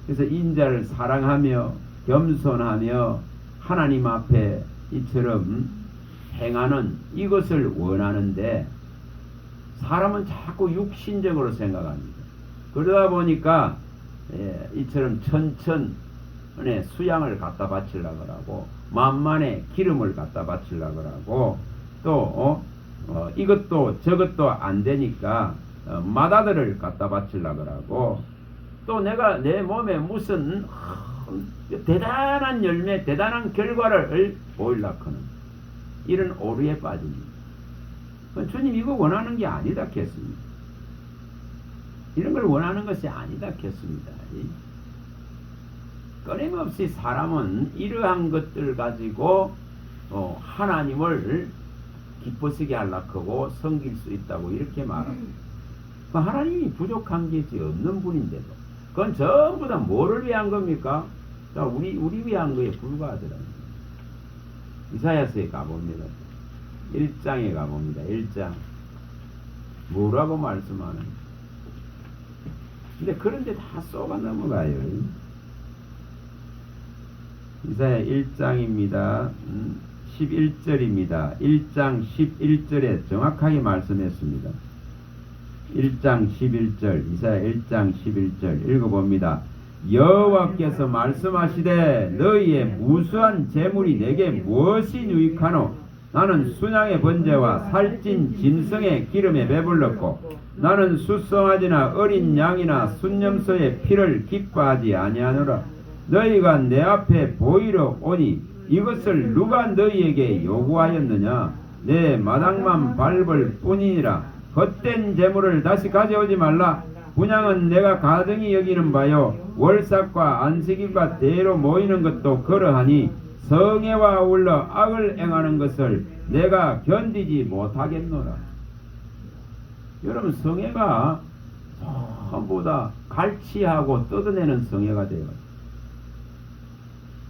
그래서 인자를 사랑하며 겸손하며 하나님 앞에 이처럼 행하는 이것을 원하는데 사람은 자꾸 육신적으로 생각합니다. 그러다 보니까 이처럼 천천의 수양을 갖다 바치려고 하고 만만의 기름을 갖다 바치려고 하고 또 이것도 저것도 안 되니까 마다들을 갖다 바치려고 하고 또 내가 내 몸에 무슨 대단한 열매 대단한 결과를 보이려고 하는 이런 오류에 빠집니다. 주님 이거 원하는 게 아니다 했습니다. 이런 걸 원하는 것이 아니다 했습니다. 끊임없이 사람은 이러한 것들 가지고 하나님을 기쁘시게 하려고 하고 섬길 수 있다고 이렇게 말합니다. 하나님이 부족한 것이 없는 분인데도 그건 전부 다 뭐를 위한 겁니까? 우리 위한 거에 불과하더라고요. 이사야서에 가봅니다. 1장에 가봅니다. 1장 뭐라고 말씀하는 근데 그런데 다 쏘가 넘어가요. 이사야 1장입니다. 11절입니다. 1장 11절에 정확하게 말씀했습니다. 1장 11절 이사야 1장 11절 읽어봅니다. 여호와께서 말씀하시되 너희의 무수한 재물이 내게 무엇이 유익하노? 나는 순양의 번제와 살찐 짐승의 기름에 배불렀고 나는 수송아지나 어린 양이나 순염소의 피를 기뻐하지 아니하노라. 너희가 내 앞에 보이러 오니 이것을 누가 너희에게 요구하였느냐? 내 마당만 밟을 뿐이니라. 헛된 재물을 다시 가져오지 말라. 분양은 내가 가증히 여기는 바요 월삭과 안식일과 대로 모이는 것도 그러하니 성애와 어울러 악을 행하는 것을 내가 견디지 못하겠노라. 여러분, 성애가 전부 다 갈취하고 뜯어내는 성애가 돼요.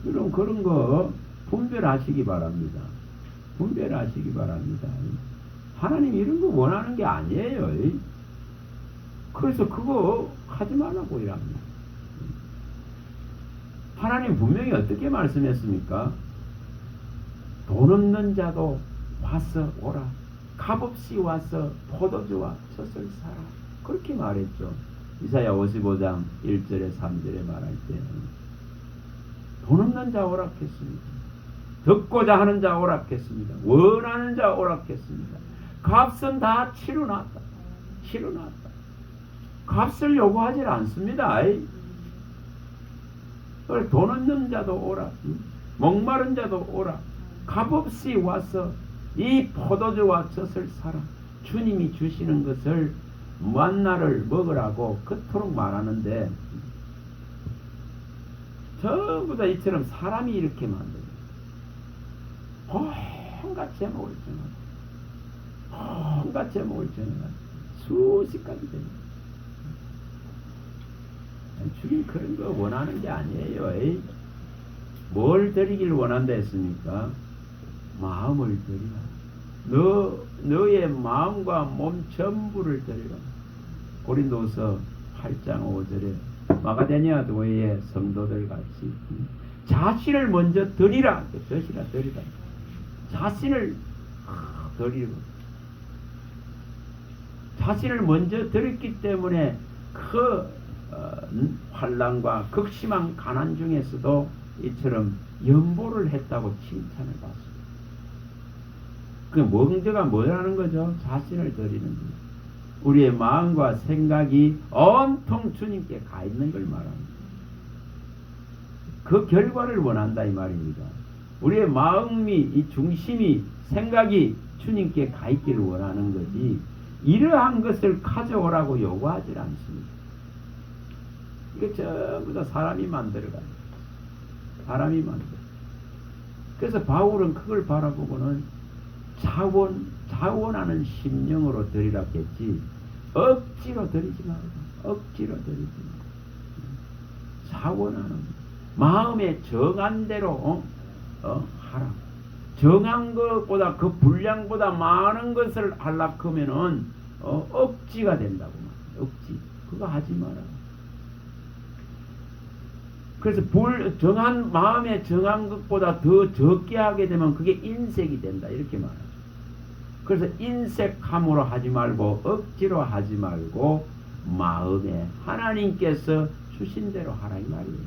여러분, 그런 거 분별하시기 바랍니다. 분별하시기 바랍니다. 하나님 이런 거 원하는 게 아니에요. 그래서 그거 하지 말라고 이랍니다. 하나님 분명히 어떻게 말씀했습니까? 돈 없는 자도 와서 오라. 값없이 와서 포도주와 젖을 사라. 그렇게 말했죠. 이사야 55장 1절에 3절에 말할 때 돈 없는 자 오락했습니다. 듣고자 하는 자 오락했습니다. 원하는 자 오락했습니다. 값은 다 치러놨다. 값을 요구하지 않습니다. 돈 없는 자도 오라. 목마른 자도 오라. 값없이 와서 이 포도주와 젖을 사라. 주님이 주시는 것을 만나를 먹으라고 그토록 말하는데 전부 다 이처럼 사람이 이렇게 만들어요. 온갖 제목을 정하고 온갖 제목을 정해가지고 수십 가지 됩니다. 주님 그런 거 원하는 게 아니에요. 뭘 드리길 원한다 했습니까? 마음을 드리라. 너의 마음과 몸 전부를 드리라. 고린도서 8장 5절에 마가다냐 교회의 성도들 같이 자신을 먼저 드리라. 드리라. 자신을 드리고 자신을 먼저 드렸기 때문에 그 환난과 극심한 가난 중에서도 이처럼 연보를 했다고 칭찬을 받습니다. 그 먼저가 뭐라는 거죠? 자신을 드리는 거예요. 우리의 마음과 생각이 온통 주님께 가 있는 걸 말합니다. 그 결과를 원한다 이 말입니다. 우리의 마음이 이 중심이 생각이 주님께 가 있기를 원하는 거지 이러한 것을 가져오라고 요구하지 않습니다. 이거 전부 다 사람이 만들어가요. 사람이 만들어. 그래서 바울은 그걸 바라보고는 자원하는 심령으로 드리라 했지 억지로 드리지 말고 억지로 드리지 말고 자원하는 마음의 정한 대로 하라. 정한 것보다 그 분량보다 많은 것을 하려고 하면은 억지가 된다고 말이야. 억지. 그거 하지 마라. 그래서 마음에 정한 것보다 더 적게 하게 되면 그게 인색이 된다. 이렇게 말하죠. 그래서 인색함으로 하지 말고 억지로 하지 말고 마음에 하나님께서 주신 대로 하라 이 말이에요.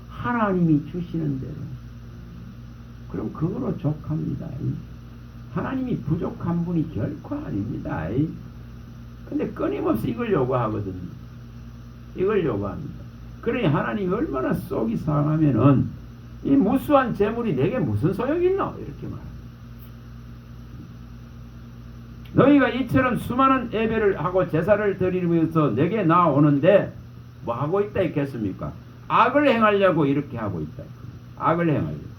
하나님이 주시는 대로. 그럼 그거로 족합니다. 하나님이 부족한 분이 결코 아닙니다. 근데 끊임없이 이걸 요구하거든요. 이걸 요구합니다. 그러니 하나님이 얼마나 속이 상하면은 이 무수한 재물이 내게 무슨 소용이 있노? 이렇게 말합니다. 너희가 이처럼 수많은 예배를 하고 제사를 드리면서 내게 나오는데 뭐 하고 있다 했겠습니까? 악을 행하려고 이렇게 하고 있다. 악을 행하려고.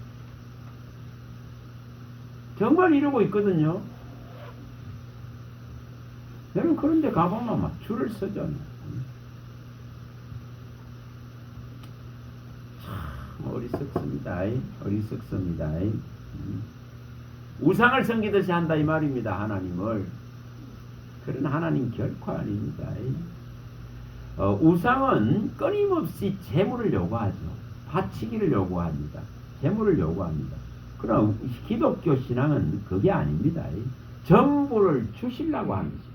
정말 이러고 있거든요. 여러분 그런데 가보면 막 줄을 서죠. 참 어리석습니다. 어리석습니다. 우상을 섬기듯이 한다 이 말입니다. 하나님을. 그런 하나님 결코 아닙니다. 우상은 끊임없이 재물을 요구하죠. 바치기를 요구합니다. 재물을 요구합니다. 그러나 기독교 신앙은 그게 아닙니다. 전부를 주시려고 하는 것입니다.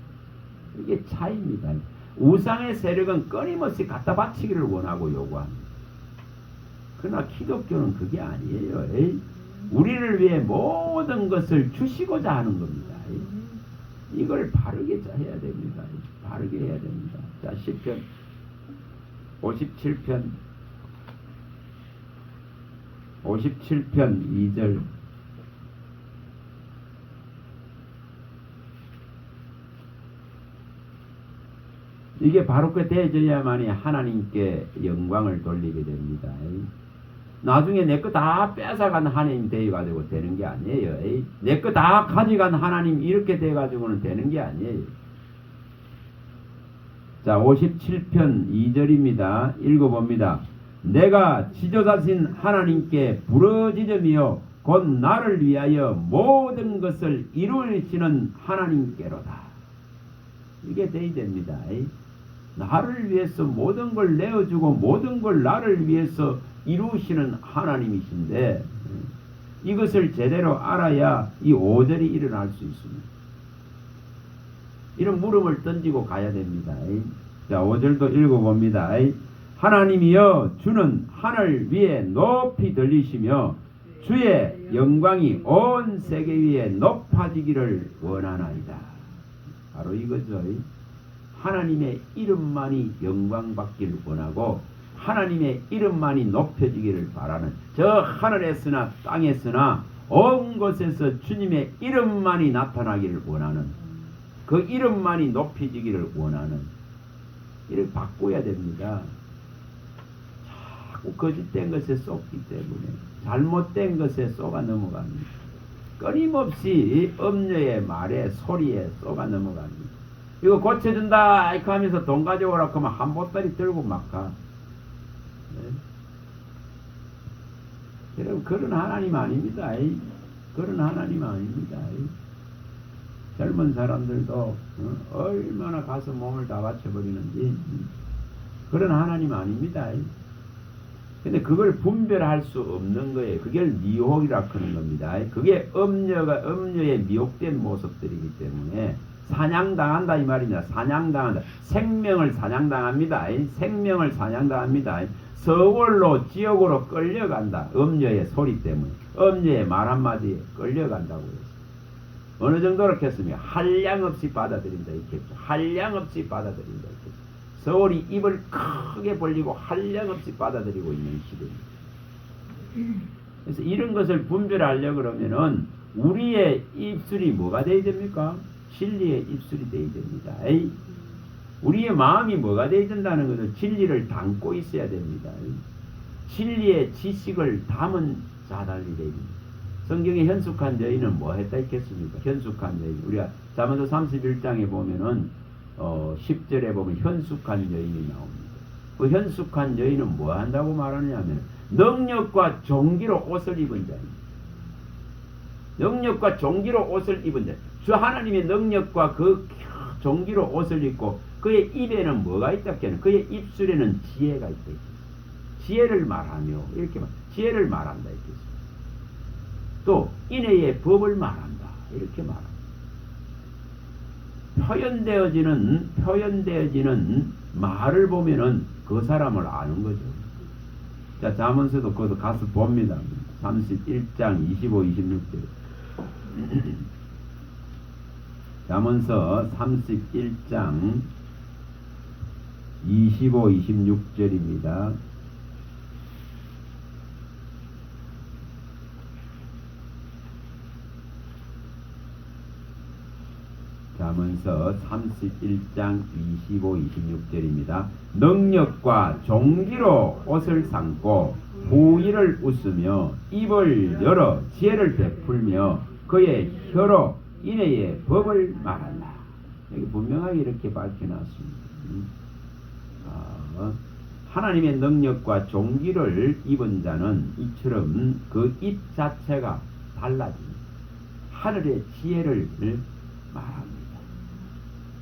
이게 차이입니다. 우상의 세력은 끊임없이 갖다 바치기를 원하고 요구합니다. 그러나 기독교는 그게 아니에요. 우리를 위해 모든 것을 주시고자 하는 겁니다. 이걸 바르게 해야 됩니다. 바르게 해야 됩니다. 자, 시편 57편 2절 이게 바로 그 되어져야만이 하나님께 영광을 돌리게 됩니다. 나중에 내 거 다 뺏어간 하나님 되어가지고 되는 게 아니에요. 내 거 다 가져간 하나님 이렇게 돼가지고는 되는 게 아니에요. 자, 57편 2절입니다. 읽어봅니다. 내가 지도자신 하나님께 부르짖으며 곧 나를 위하여 모든 것을 이루시는 하나님께로다. 이게 돼야 됩니다. 나를 위해서 모든 걸 내어주고 모든 걸 나를 위해서 이루시는 하나님이신데 이것을 제대로 알아야 이 5절이 일어날 수 있습니다. 이런 물음을 던지고 가야 됩니다. 자, 5절도 읽어봅니다. 하나님이여 주는 하늘 위에 높이 들리시며 주의 영광이 온 세계 위에 높아지기를 원하나이다. 바로 이거죠. 하나님의 이름만이 영광받기를 원하고 하나님의 이름만이 높여지기를 바라는, 저 하늘에서나 땅에서나 온 곳에서 주님의 이름만이 나타나기를 원하는, 그 이름만이 높여지기를 원하는, 이를 바꿔야 됩니다. 자꾸 거짓된 것에 쏟기 때문에 잘못된 것에 쏘가 넘어갑니다. 끊임없이 엄녀의 말에 소리에 쏘가 넘어갑니다. 이거 고쳐준다 이렇게 하면서 돈 가져오라고 하면 한 보따리 들고 막 가. 네? 여러분 그런 하나님 아닙니다. 그런 하나님 아닙니다. 젊은 사람들도 얼마나 가서 몸을 다 바쳐버리는지 그런 하나님 아닙니다. 근데 그걸 분별할 수 없는 거예요. 그게 미혹이라 하는 겁니다. 그게 엄녀의 미혹된 모습들이기 때문에 사냥당한다 이 말입니다. 사냥당한다. 생명을 사냥당합니다. 생명을 사냥당합니다. 서울로 지옥으로 끌려간다. 엄녀의 소리 때문에. 엄녀의 말 한마디에 끌려간다고 했어요. 어느 정도로 했으면 한량없이 받아들인다 이렇겠죠. 한량없이 받아들인다 이렇겠죠. 서울이 입을 크게 벌리고 한량없이 받아들이고 있는 시대입니다. 그래서 이런 것을 분별하려고 그러면은 우리의 입술이 뭐가 돼야 됩니까? 진리의 입술이 돼야 됩니다. 우리의 마음이 뭐가 돼야 된다는 것은 진리를 담고 있어야 됩니다. 진리의 지식을 담은 자단이 됩니다. 성경에 현숙한 여인은 뭐 했다 했겠습니까? 현숙한 여인. 우리가 잠언서 31장에 보면은 10절에 보면 현숙한 여인이 나옵니다. 그 현숙한 여인은 뭐 한다고 말하느냐면 능력과 종기로 옷을 입은 자입니다. 능력과 종기로 옷을 입은 자. 주 하나님의 능력과 그 종기로 옷을 입고 그의 입에는 뭐가 있다 했겠는? 그의 입술에는 지혜가 있다 했겠습니다. 지혜를 말하며 이렇게 지혜를 말한다 했겠습니다. 또 인애의 법을 말한다 이렇게 말합니다. 표현되어지는 말을 보면은 그 사람을 아는 거죠. 자, 잠언서도 거기서 가서 봅니다. 31장 25, 26절. 잠언서 31장 25, 26절입니다. 잠언서 31장 25, 26절입니다. 능력과 종기로 옷을 상고 후일을 웃으며 입을 열어 지혜를 베풀며 그의 혀로 인애의 법을 말한다. 여기 분명하게 이렇게 밝혀놨습니다. 하나님의 능력과 종기를 입은 자는 이처럼 그 입 자체가 달라집니다. 하늘의 지혜를 말합니다.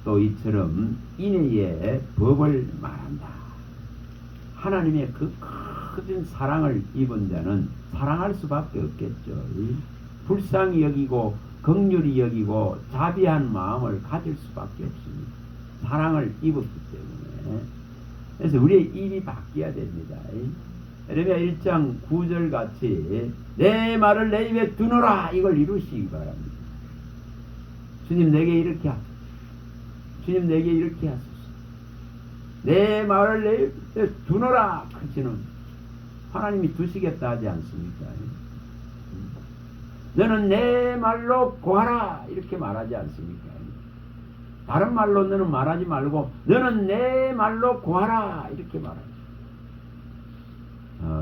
또 이처럼 인애의 법을 말한다. 하나님의 그 큰 사랑을 입은 자는 사랑할 수밖에 없겠죠. 불쌍히 여기고 긍휼히 여기고 자비한 마음을 가질 수밖에 없습니다. 사랑을 입었기 때문에. 그래서 우리의 입이 바뀌어야 됩니다. 에레미야 1장 9절 같이 내 말을 내 입에 두노라 이걸 이루시기 바랍니다. 주님 내게 이렇게 하소서. 주님 내게 이렇게 하소서. 내 말을 내 입에 두노라 하시는 하나님이 두시겠다 하지 않습니까? 너는 내 말로 구하라 이렇게 말하지 않습니까? 다른 말로 너는 말하지 말고 너는 내 말로 구하라 이렇게 말합니다.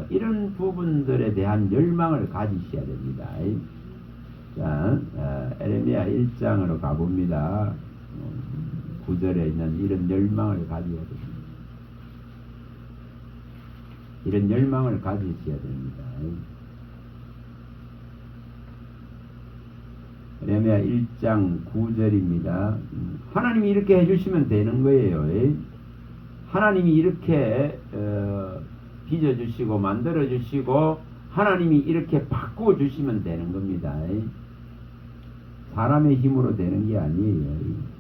이런 부분들에 대한 열망을 가지셔야 됩니다. 자, 에레미야 1장으로 가봅니다. 9절에 있는 이런 열망을 가져야 됩니다. 이런 열망을 가지셔야 됩니다. 에레미야 1장 9절입니다. 하나님이 이렇게 해주시면 되는 거예요. 하나님이 이렇게 빚어주시고 만들어주시고 하나님이 이렇게 바꿔주시면 되는 겁니다. 사람의 힘으로 되는 게 아니에요.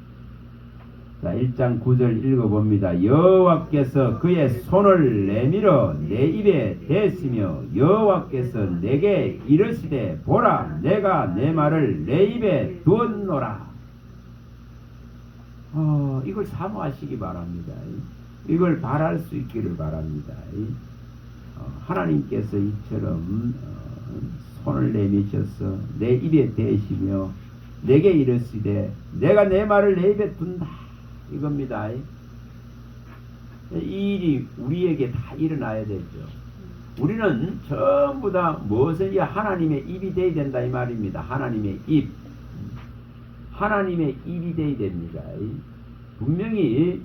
자, 1장 9절 읽어봅니다. 여호와께서 그의 손을 내밀어 내 입에 댔으며 여호와께서 내게 이르시되 보라 내가 내 말을 내 입에 두었노라. 이걸 사모하시기 바랍니다. 이걸 바랄 수 있기를 바랍니다. 하나님께서 이처럼 손을 내미셔서 내 입에 대시며 내게 이르시되 내가 내 말을 내 입에 둔다 이겁니다. 이 일이 우리에게 다 일어나야 되죠. 우리는 전부 다 무엇을 하나님의 입이 되어야 된다 이 말입니다. 하나님의 입, 하나님의 입이 되어야 됩니다. 분명히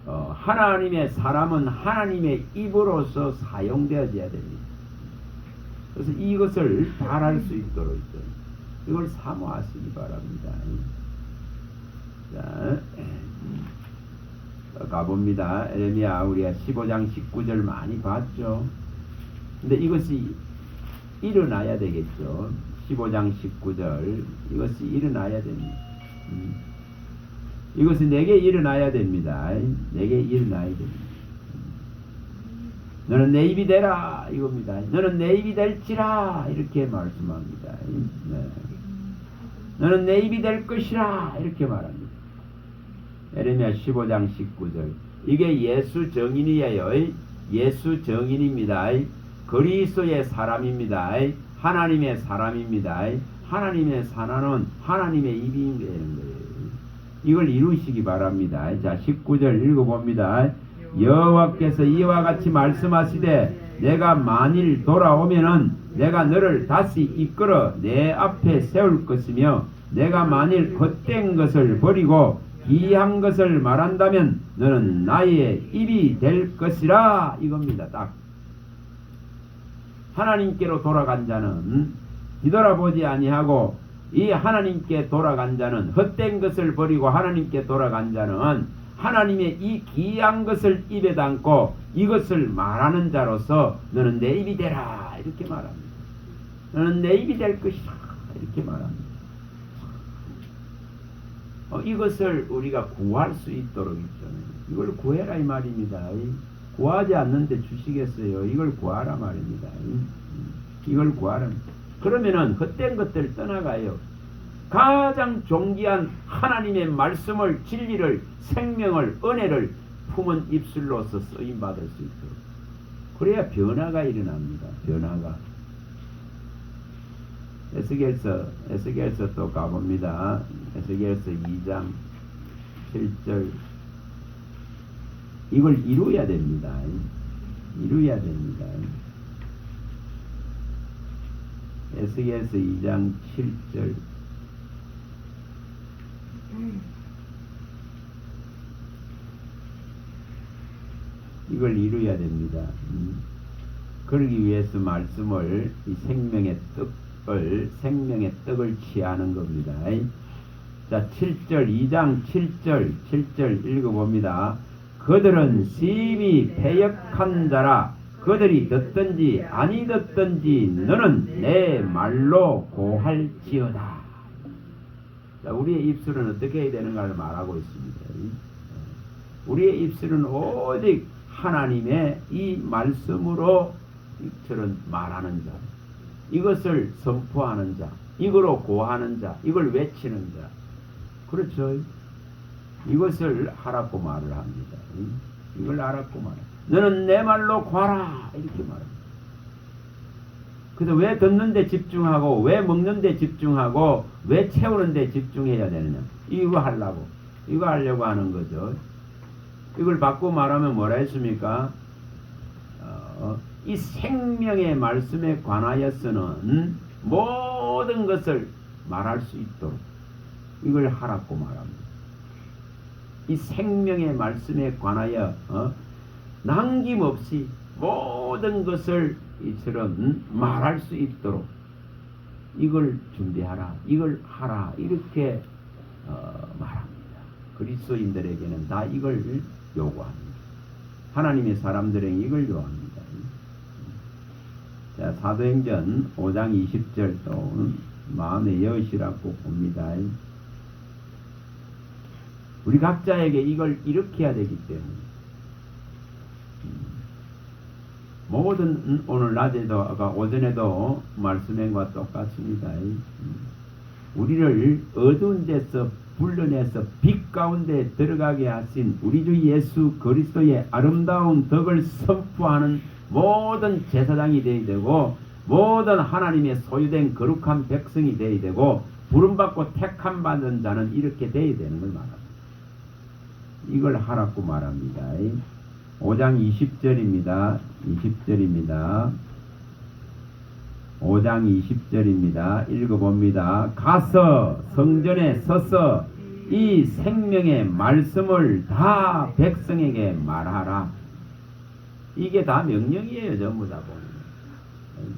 하나님의 사람은 하나님의 입으로서 사용되어져야 됩니다. 그래서 이것을 바랄 수 있도록 이걸 사모하시기 바랍니다. 자, 가봅니다. 에레미야 우리가 15장 19절 많이 봤죠. 근데 이것이 일어나야 되겠죠. 15장 19절 이것이 일어나야 됩니다. 이것은 내게 일어나야 됩니다. 내게 일어나야 됩니다. 너는 내 입이 되라 이겁니다. 너는 내 입이 될지라 이렇게 말씀합니다. 네. 너는 내 입이 될 것이라 이렇게 말합니다. 에레미야 15장 19절 이게 예수 정인이에요. 예수 정인입니다. 그리스도의 사람입니다. 하나님의 사람입니다. 하나님의 사나는 하나님의 입이 되는 거예요. 이걸 이루시기 바랍니다. 자 19절 읽어봅니다. 여호와께서 이와 같이 말씀하시되 내가 만일 돌아오면은 내가 너를 다시 이끌어 내 앞에 세울 것이며 내가 만일 헛된 것을 버리고 기이한 것을 말한다면 너는 나의 입이 될 것이라 이겁니다. 딱 하나님께로 돌아간 자는 뒤돌아보지 아니하고 이 하나님께 돌아간 자는 헛된 것을 버리고 하나님께 돌아간 자는 하나님의 이 기이한 것을 입에 담고 이것을 말하는 자로서 너는 내 입이 되라 이렇게 말합니다. 너는 내 입이 될 것이다 이렇게 말합니다. 이것을 우리가 구할 수 있도록 있잖아요. 이걸 구해라 이 말입니다. 구하지 않는데 주시겠어요. 이걸 구하라 말입니다. 이걸 구하라. 그러면은 헛된 것들 떠나가요. 가장 존귀한 하나님의 말씀을 진리를 생명을 은혜를 품은 입술로서 쓰임받을 수 있도록 그래야 변화가 일어납니다. 변화가 에스겔서 또 가봅니다. 에스겔서 2장 7절 이걸 이루어야 됩니다. 이루어야 됩니다. 에스겔서 2장 7절 이걸 이루어야 됩니다. 그러기 위해서 말씀을 이 생명의 떡을 취하는 겁니다. 자 7절 2장 7절 읽어봅니다. 그들은 심히 패역한 자라 그들이 듣든지 아니 듣든지 너는 내 말로 고할지어다. 자, 우리의 입술은 어떻게 해야 되는가를 말하고 있습니다. 우리의 입술은 오직 하나님의 이 말씀으로 이처럼 말하는 자, 이것을 선포하는 자, 이거로 고하는 자, 이걸 외치는 자. 그렇죠. 이것을 하라고 말을 합니다. 이걸 하라고 말합니다. 너는 내 말로 구하라 이렇게 말합니다. 그래서 왜 듣는 데 집중하고 왜 먹는 데 집중하고 왜 채우는 데 집중해야 되느냐. 이거 하려고. 이거 하려고 하는 거죠. 이걸 바꾸고 말하면 뭐라 했습니까? 이 생명의 말씀에 관하여서는 모든 것을 말할 수 있도록 이걸 하라고 말합니다. 이 생명의 말씀에 관하여 남김없이 모든 것을 이처럼 말할 수 있도록 이걸 준비하라, 이걸 하라, 이렇게 말합니다. 그리스도인들에게는 다 이걸 요구합니다. 하나님의 사람들에게 이걸 요구합니다. 자, 사도행전 5장 20절 또 마음에 여으시라고 봅니다. 우리 각자에게 이걸 이렇게 해야 되기 때문에 모든 오늘 낮에도 아까 오전에도 말씀한 것과 똑같습니다. 우리를 어두운 데서 불러내서 빛 가운데 들어가게 하신 우리 주 예수 그리스도의 아름다운 덕을 선포하는 모든 제사장이 되어야 되고 모든 하나님의 소유된 거룩한 백성이 되어야 되고 부름받고 택함 받은 자는 이렇게 되어야 되는 걸 말합니다. 이걸 하라고 말합니다. 5장 20절입니다. 20절입니다. 5장 20절입니다. 읽어봅니다. 가서 성전에 서서 이 생명의 말씀을 다 백성에게 말하라. 이게 다 명령이에요. 전부 다 보면.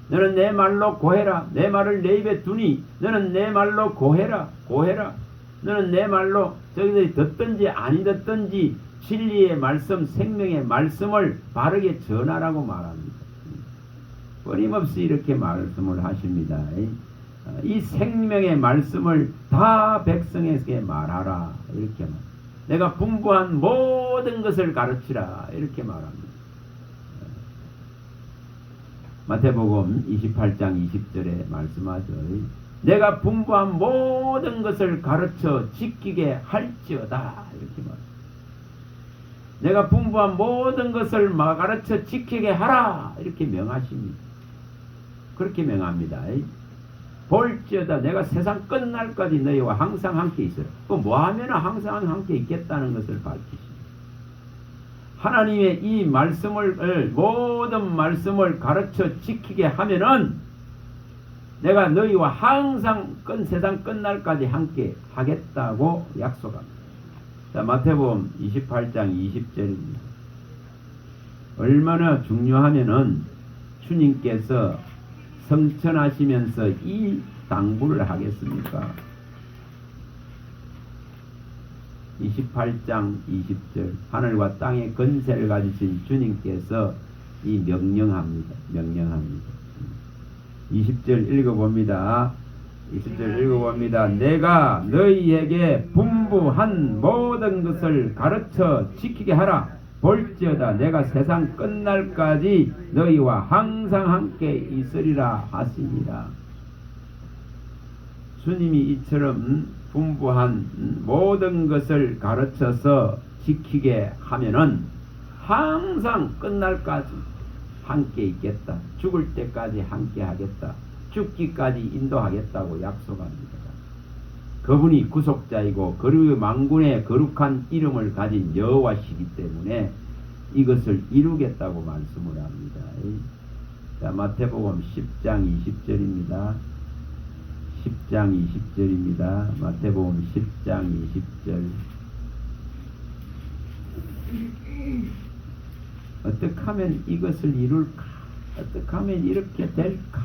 너는 내 말로 고해라. 내 말을 내 입에 두니 너는 내 말로 고해라. 고해라. 너는 내 말로 저기들이 듣든지 아니 듣든지 진리의 말씀, 생명의 말씀을 바르게 전하라고 말합니다. 끊임없이 이렇게 말씀을 하십니다. 이 생명의 말씀을 다 백성에게 말하라. 이렇게 말. 내가 분부한 모든 것을 가르치라. 이렇게 말합니다. 마태복음 28장 20절에 말씀하죠. 내가 분부한 모든 것을 가르쳐 지키게 할지어다. 이렇게 말합니다. 내가 분부한 모든 것을 가르쳐 지키게 하라. 이렇게 명하십니다. 그렇게 명합니다. 볼지어다 내가 세상 끝날까지 너희와 항상 함께 있으라. 뭐 하면 항상 함께 있겠다는 것을 밝히십니다. 하나님의 이 말씀을 모든 말씀을 가르쳐 지키게 하면은 내가 너희와 항상 세상 끝날까지 함께 하겠다고 약속합니다. 자, 마태복음 28장 20절입니다. 얼마나 중요하면은 주님께서 성천하시면서 이 당부를 하겠습니까? 28장 20절 하늘과 땅의 권세를 가지신 주님께서 이 명령합니다. 20절 읽어봅니다. 20절 읽어봅니다. 내가 너희에게 분부한 모든 것을 가르쳐 지키게 하라. 볼지어다 내가 세상 끝날까지 너희와 항상 함께 있으리라 하시니라. 주님이 이처럼 분부한 모든 것을 가르쳐서 지키게 하면은 항상 끝날까지 함께 있겠다. 죽을 때까지 함께 하겠다. 죽기까지 인도하겠다고 약속합니다. 그분이 구속자이고 그 만군의 거룩한 이름을 가진 여호와시기 때문에 이것을 이루겠다고 말씀을 합니다. 자, 마태복음 10장 20절입니다. 10장 20절입니다. 마태복음 10장 20절. 어떻게 하면 이것을 이룰까? 어떻게 하면 이렇게 될까?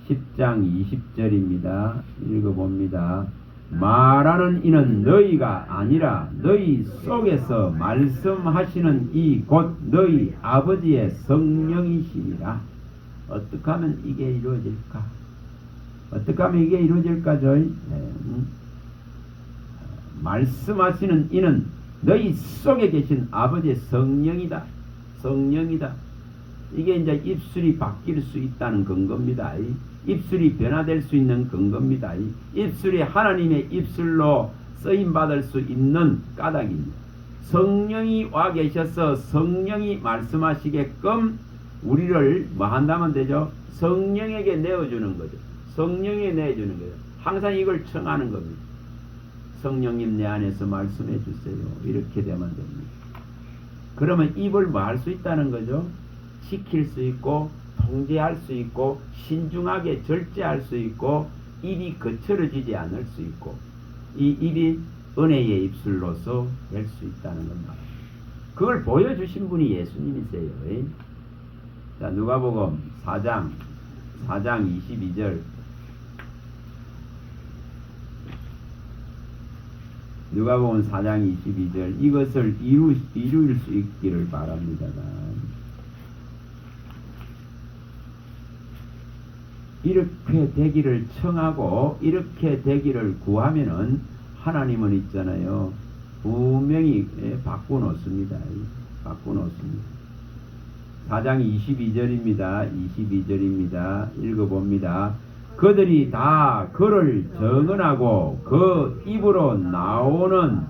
10장 20절입니다. 읽어봅니다. 말하는 이는 너희가 아니라 너희 속에서 말씀하시는 이 곧 너희 아버지의 성령이시니라. 어떻게 하면 이게 이루어질까? 어떻게 하면 이게 이루어질까죠? 말씀하시는 이는 너희 속에 계신 아버지의 성령이다. 성령이다. 이게 이제 입술이 바뀔 수 있다는 근거입니다. 입술이 변화될 수 있는 근거입니다. 입술이 하나님의 입술로 쓰임받을 수 있는 까닭입니다. 성령이 와 계셔서 성령이 말씀하시게끔 우리를 뭐 한다면 되죠? 성령에게 내어주는 거죠. 성령에 내어주는 거죠. 항상 이걸 청하는 겁니다. 성령님 내 안에서 말씀해 주세요. 이렇게 되면 됩니다. 그러면 입을 뭐 할 수 있다는 거죠? 지킬 수 있고 통제할 수 있고 신중하게 절제할 수 있고 입이 거칠어지지 않을 수 있고 이 입이 은혜의 입술로서 될 수 있다는 겁니다. 그걸 보여주신 분이 예수님이세요. 자, 누가복음 4장 22절. 누가복음 4장 22절. 이것을 이룰 수 있기를 바랍니다. 이렇게 되기를 청하고 이렇게 되기를 구하면은 하나님은 있잖아요. 분명히 바꿔놓습니다. 바꿔놓습니다. 4장 22절입니다. 읽어봅니다. 그들이 다 그를 정언하고 그 입으로 나오는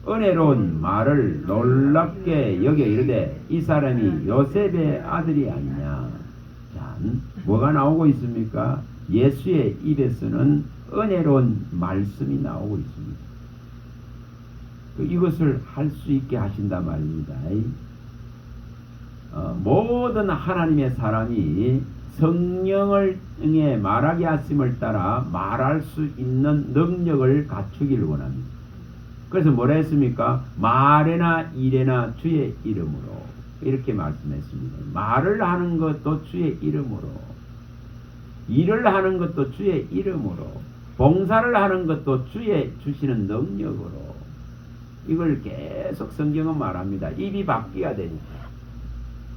은혜로운 말을 놀랍게 여겨 이르되 이 사람이 요셉의 아들이 아니냐. 자, 뭐가 나오고 있습니까? 예수의 입에서는 은혜로운 말씀이 나오고 있습니다. 이것을 할 수 있게 하신단 말입니다. 모든 하나님의 사람이 성령을 응해 말하게 하심을 따라 말할 수 있는 능력을 갖추기를 원합니다. 그래서 뭐라 했습니까? 말에나 일에나 주의 이름으로 이렇게 말씀했습니다. 말을 하는 것도 주의 이름으로, 일을 하는 것도 주의 이름으로, 봉사를 하는 것도 주의 주시는 능력으로. 이걸 계속 성경은 말합니다. 입이 바뀌어야 되니까.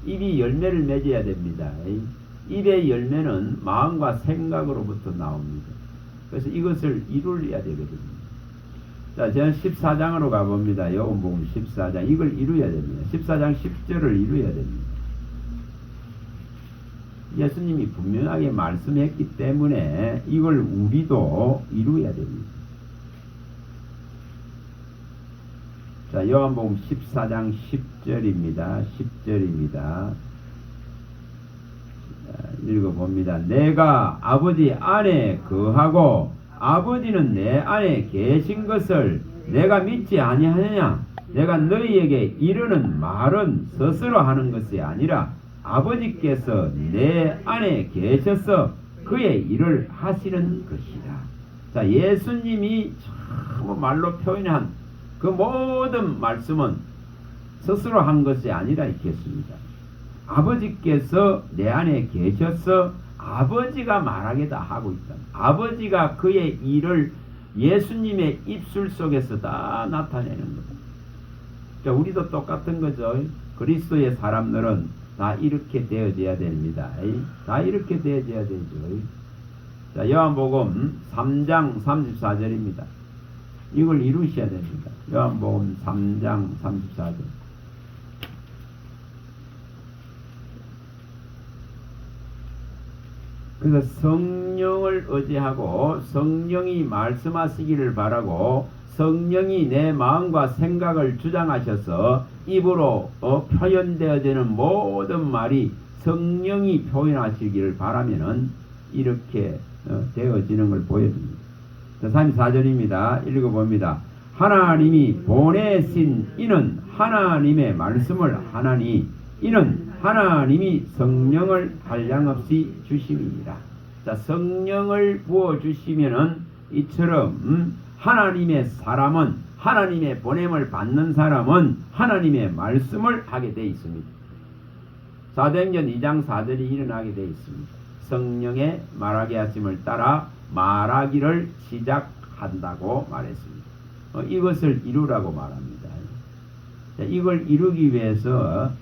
입이 열매를 맺어야 됩니다. 입의 열매는 마음과 생각으로부터 나옵니다. 그래서 이것을 이루어야 되거든요. 자, 저는 14장으로 가봅니다. 요한복음 14장. 이걸 이루어야 됩니다. 14장 10절을 이루어야 됩니다. 예수님이 분명하게 말씀했기 때문에 이걸 우리도 이루어야 됩니다. 자, 요한복음 14장 10절입니다. 10절입니다. 읽어봅니다. 내가 아버지 안에 거하고 아버지는 내 안에 계신 것을 내가 믿지 아니하느냐? 내가 너희에게 이르는 말은 스스로 하는 것이 아니라 아버지께서 내 안에 계셔서 그의 일을 하시는 것이다. 자, 예수님이 전부 말로 표현한 그 모든 말씀은 스스로 한 것이 아니라 있겠습니다. 아버지께서 내 안에 계셔서 아버지가 말하게 다 하고 있다. 아버지가 그의 일을 예수님의 입술 속에서 다 나타내는 겁니다. 자, 우리도 똑같은 거죠. 그리스도의 사람들은 다 이렇게 되어져야 됩니다. 다 이렇게 되어져야 되죠. 자, 요한복음 3장 34절입니다. 이걸 이루셔야 됩니다. 요한복음 3장 34절. 그래서 성령을 의지하고 성령이 말씀하시기를 바라고 성령이 내 마음과 생각을 주장하셔서 입으로 표현되어지는 모든 말이 성령이 표현하시기를 바라면은 이렇게 되어지는 걸 보여줍니다. 34절입니다. 읽어봅니다. 하나님이 보내신 이는 하나님의 말씀을 하나니 이는 하나님이 성령을 한량없이 주심이니라. 자, 성령을 부어주시면은 이처럼 하나님의 사람은 하나님의 보냄을 받는 사람은 하나님의 말씀을 하게 되어 있습니다. 사도행전 2장 4절이 일어나게 되어 있습니다. 성령의 말하게 하심을 따라 말하기를 시작한다고 말했습니다. 이것을 이루라고 말합니다. 자, 이걸 이루기 위해서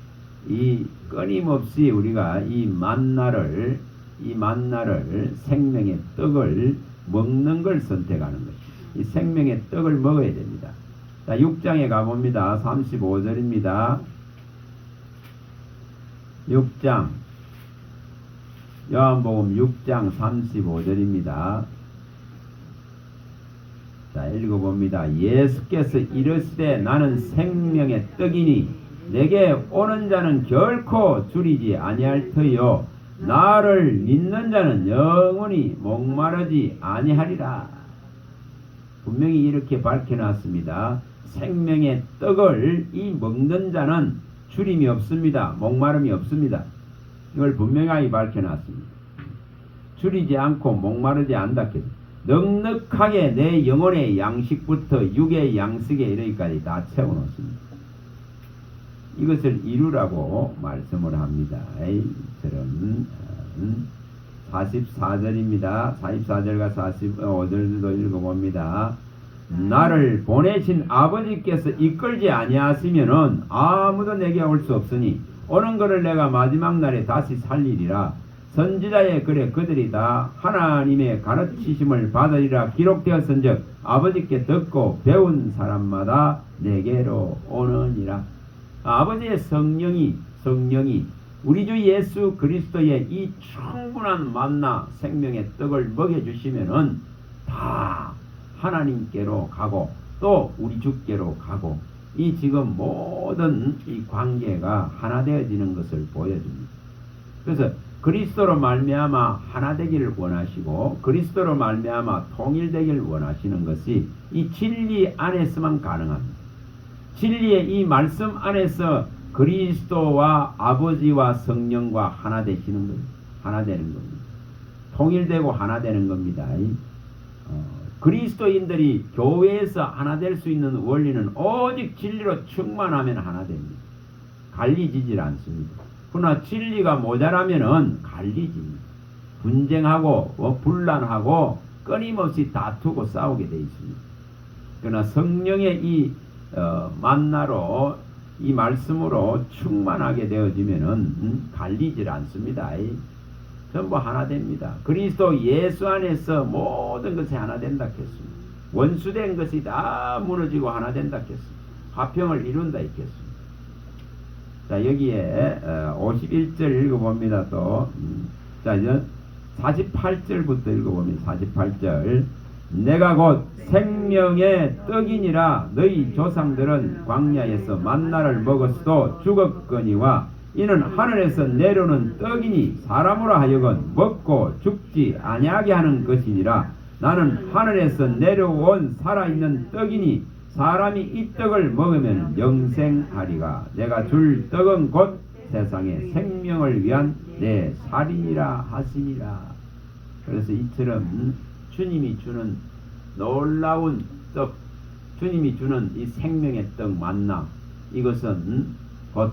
이 끊임없이 우리가 이 만나를 생명의 떡을 먹는 걸 선택하는 것입니다. 이 생명의 떡을 먹어야 됩니다. 자, 6장에 가봅니다. 35절입니다. 6장 요한복음 6장 35절입니다. 자, 읽어봅니다. 예수께서 이르시되 나는 생명의 떡이니 내게 오는 자는 결코 줄이지 아니할 터요 나를 믿는 자는 영원히 목마르지 아니하리라. 분명히 이렇게 밝혀놨습니다. 생명의 떡을 이 먹는 자는 주림이 없습니다. 목마름이 없습니다. 이걸 분명하게 밝혀놨습니다. 줄이지 않고 목마르지 않다 했습니다. 넉넉하게 내 영혼의 양식부터 육의 양식에 이르기까지 다 채워놓습니다. 이것을 이루라고 말씀을 합니다. 저런 44절입니다. 44절과 45절도 읽어봅니다. 나를 보내신 아버지께서 이끌지 아니하시면은 아무도 내게 올 수 없으니 오는 것을 내가 마지막 날에 다시 살리리라. 선지자의 글에 그들이 다 하나님의 가르치심을 받으리라 기록되었은즉 아버지께 듣고 배운 사람마다 내게로 오느니라. 아버지의 성령이 우리 주 예수 그리스도의 이 충분한 만나 생명의 떡을 먹여주시면은 다 하나님께로 가고 또 우리 주께로 가고 이 지금 모든 이 관계가 하나 되어지는 것을 보여줍니다. 그래서 그리스도로 말미암아 하나 되기를 원하시고 그리스도로 말미암아 통일되기를 원하시는 것이 이 진리 안에서만 가능합니다. 진리의 이 말씀 안에서 그리스도와 아버지와 성령과 하나 되시는 겁니다. 하나 되는 겁니다. 통일되고 하나 되는 겁니다. 그리스도인들이 교회에서 하나 될 수 있는 원리는 오직 진리로 충만하면 하나 됩니다. 갈리지질 않습니다. 그러나 진리가 모자라면은 갈리집니다. 분쟁하고 분란하고 끊임없이 다투고 싸우게 되어 있습니다. 그러나 성령의 이 만나로 이 말씀으로 충만하게 되어지면은 갈리질 않습니다. 전부 하나 됩니다. 그리스도 예수 안에서 모든 것이 하나 된다 했습니다. 원수된 것이 다 무너지고 하나 된다 했습니다. 화평을 이룬다 했습니다. 자, 여기에 51절 읽어봅니다. 또 자, 이제 48절부터 읽어봅니다. 48절 내가 곧 생명의 떡이니라. 너희 조상들은 광야에서 만나를 먹었어도 죽었거니와 이는 하늘에서 내려오는 떡이니 사람으로 하여금 먹고 죽지 아니하게 하는 것이니라. 나는 하늘에서 내려온 살아있는 떡이니 사람이 이 떡을 먹으면 영생하리가. 내가 줄 떡은 곧 세상의 생명을 위한 내 살이니라 하시니라. 그래서 이처럼 주님이 주는 놀라운 떡, 주님이 주는 이 생명의 떡 만나, 이것은 곧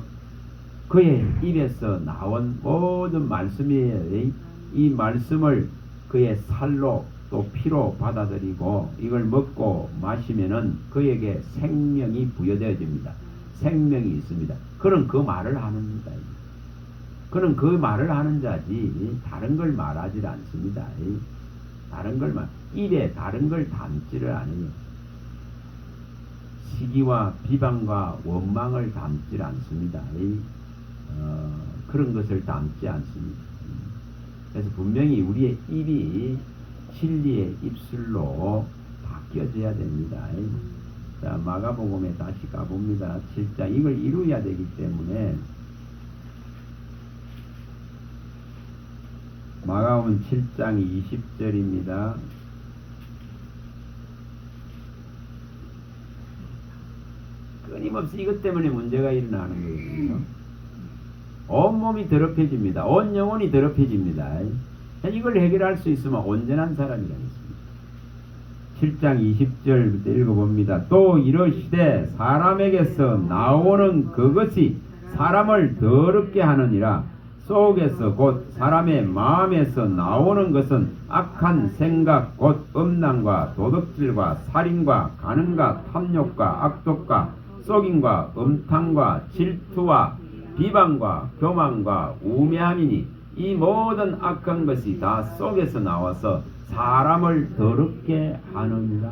그의 입에서 나온 모든 말씀이에요. 이 말씀을 그의 살로 또 피로 받아들이고 이걸 먹고 마시면은 그에게 생명이 부여되어집니다. 생명이 있습니다. 그는 그 말을 하는 자입니다. 그는 그 말을 하는 자지 다른 걸 말하지 않습니다. 다른 걸 입에 다른 걸 담지를 않아요. 시기와 비방과 원망을 담지 않습니다. 그런 것을 담지 않습니다. 그래서 분명히 우리의 입이 진리의 입술로 바뀌어져야 됩니다. 자, 마가복음에 다시 가봅니다. 7장 이걸 이루어야 되기 때문에 마가복음 7장 20절입니다. 끊임없이 이것 때문에 문제가 일어나는 거예요. 온몸이 더럽혀집니다. 온 영혼이 더럽혀집니다. 이걸 해결할 수 있으면 온전한 사람이라 했습니다. 7장 20절부터 읽어봅니다. 또 이러시되 사람에게서 나오는 그것이 사람을 더럽게 하느니라. 속에서 곧 사람의 마음에서 나오는 것은 악한 생각 곧 음란과 도둑질과 살인과 간음과 탐욕과 악독과 속임과 음탕과 질투와 비방과 교만과 우매함이니 이 모든 악한 것이 다 속에서 나와서 사람을 더럽게 하느니라.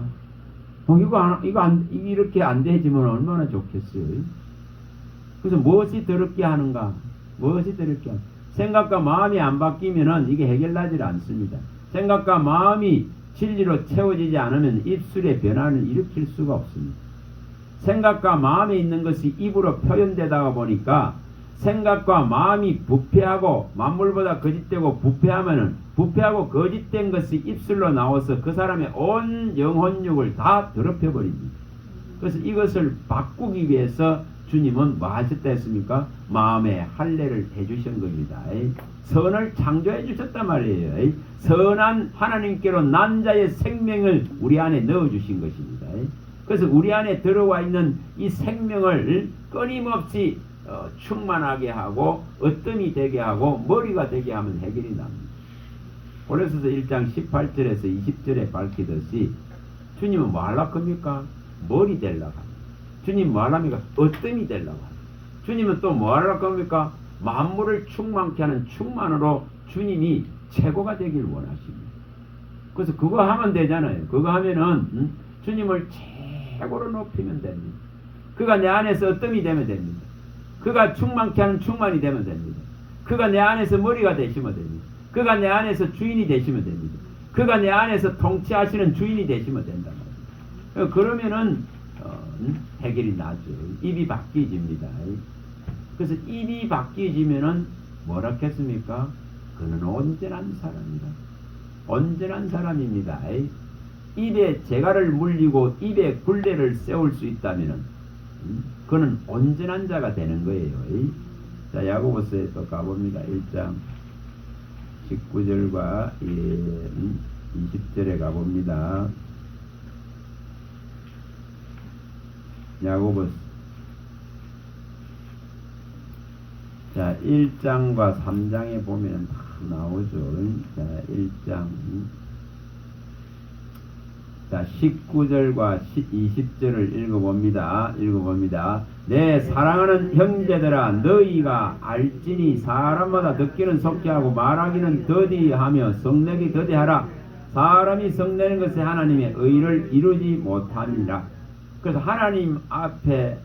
이렇게 안 되지면 얼마나 좋겠어요. 그래서 무엇이 더럽게 하는가? 무엇이 더럽게 하는가? 생각과 마음이 안 바뀌면은 이게 해결나지 않습니다. 생각과 마음이 진리로 채워지지 않으면 입술의 변화를 일으킬 수가 없습니다. 생각과 마음에 있는 것이 입으로 표현되다가 보니까 생각과 마음이 부패하고 만물보다 거짓되고 부패하면은 부패하고 거짓된 것이 입술로 나와서 그 사람의 온 영혼육을 다 더럽혀버립니다. 그래서 이것을 바꾸기 위해서 주님은 뭐 하셨다 했습니까? 마음의 할례를 해주신 겁니다. 선을 창조해 주셨단 말이에요. 선한 하나님께로 난 자의 생명을 우리 안에 넣어주신 것입니다. 그래서 우리 안에 들어와 있는 이 생명을 끊임없이 충만하게 하고 어뜸이 되게 하고 머리가 되게 하면 해결이 납니다. 고린도서 1장 18절에서 20절에 밝히듯이 주님은 뭐 하려고 합니까? 머리 되려고 합니다. 주님 뭐 하랍니까? 어뜸이 되려고 합니다. 주님은 또 뭐 하려고 합니까? 만물을 충만케 하는 충만으로 주님이 최고가 되길 원하십니다. 그래서 그거 하면 되잖아요. 그거 하면은 주님을 최고로 높이면 됩니다. 그가 내 안에서 어뜸이 되면 됩니다. 그가 충만케 하는 충만이 되면 됩니다. 그가 내 안에서 머리가 되시면 됩니다. 그가 내 안에서 주인이 되시면 됩니다. 그가 내 안에서 통치하시는 주인이 되시면 된단 말이에요. 그러면은 해결이 나죠. 입이 바뀌어집니다. 그래서 입이 바뀌어지면은 뭐라 했습니까? 그는 온전한 사람이다. 온전한 사람입니다. 입에 재갈을 물리고 입에 굴레를 세울 수 있다면은 그는 온전한 자가 되는 거예요. 자, 야고보서에 또 가봅니다. 1장 19절과 20절에 가봅니다. 야고보서 자 1장과 3장에 보면 다 나오죠. 자 1장 자 19절과 20절을 읽어봅니다. 내 사랑하는 형제들아 너희가 알지니 사람마다 듣기는 속히하고 말하기는 더디하며 성내기 더디하라. 사람이 성내는 것에 하나님의 의를 이루지 못함이라. 그래서 하나님 앞에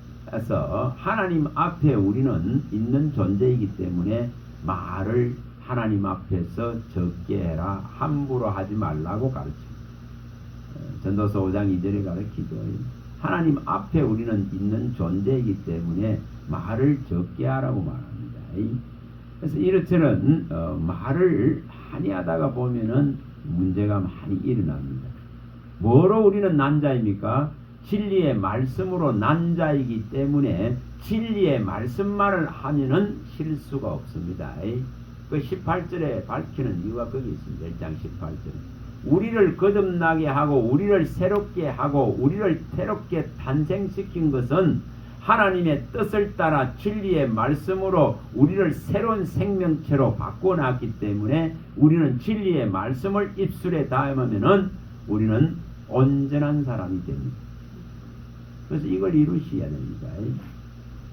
우리는 있는 존재이기 때문에 말을 하나님 앞에서 적게 해라. 함부로 하지 말라고 가르칩니다. 전도서 5장 2절에 가르치죠. 하나님 앞에 우리는 있는 존재이기 때문에 말을 적게 하라고 말합니다. 그래서 이렇처럼 말을 많이 하다가 보면은 문제가 많이 일어납니다. 뭐로 우리는 난 자입니까? 진리의 말씀으로 난 자이기 때문에 진리의 말씀만을 하면은 실수가 없습니다. 그 18절에 밝히는 이유가 거기 있습니다. 1장 18절. 우리를 거듭나게 하고 우리를 새롭게 하고 우리를 새롭게 탄생시킨 것은 하나님의 뜻을 따라 진리의 말씀으로 우리를 새로운 생명체로 바꿔놨기 때문에 우리는 진리의 말씀을 입술에 담으면은 우리는 온전한 사람이 됩니다. 그래서 이걸 이루셔야 됩니다.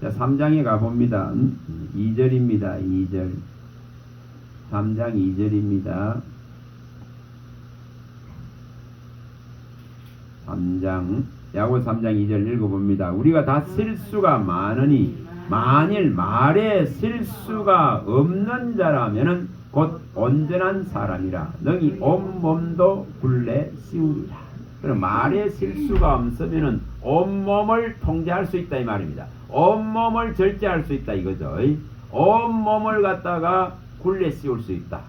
자, 3장에 가봅니다. 2절입니다. 2절. 3장 2절입니다. 3장 야고 3장 2절 읽어봅니다. 우리가 다 실수가 많으니 만일 말에 실수가 없는 자라면은 곧 온전한 사람이라 능히 온몸도 굴레 씌우리라. 그럼 말에 실수가 없으면은 온몸을 통제할 수 있다 이 말입니다. 온몸을 절제할 수 있다 이거죠. 온몸을 갖다가 굴레 씌울 수 있다.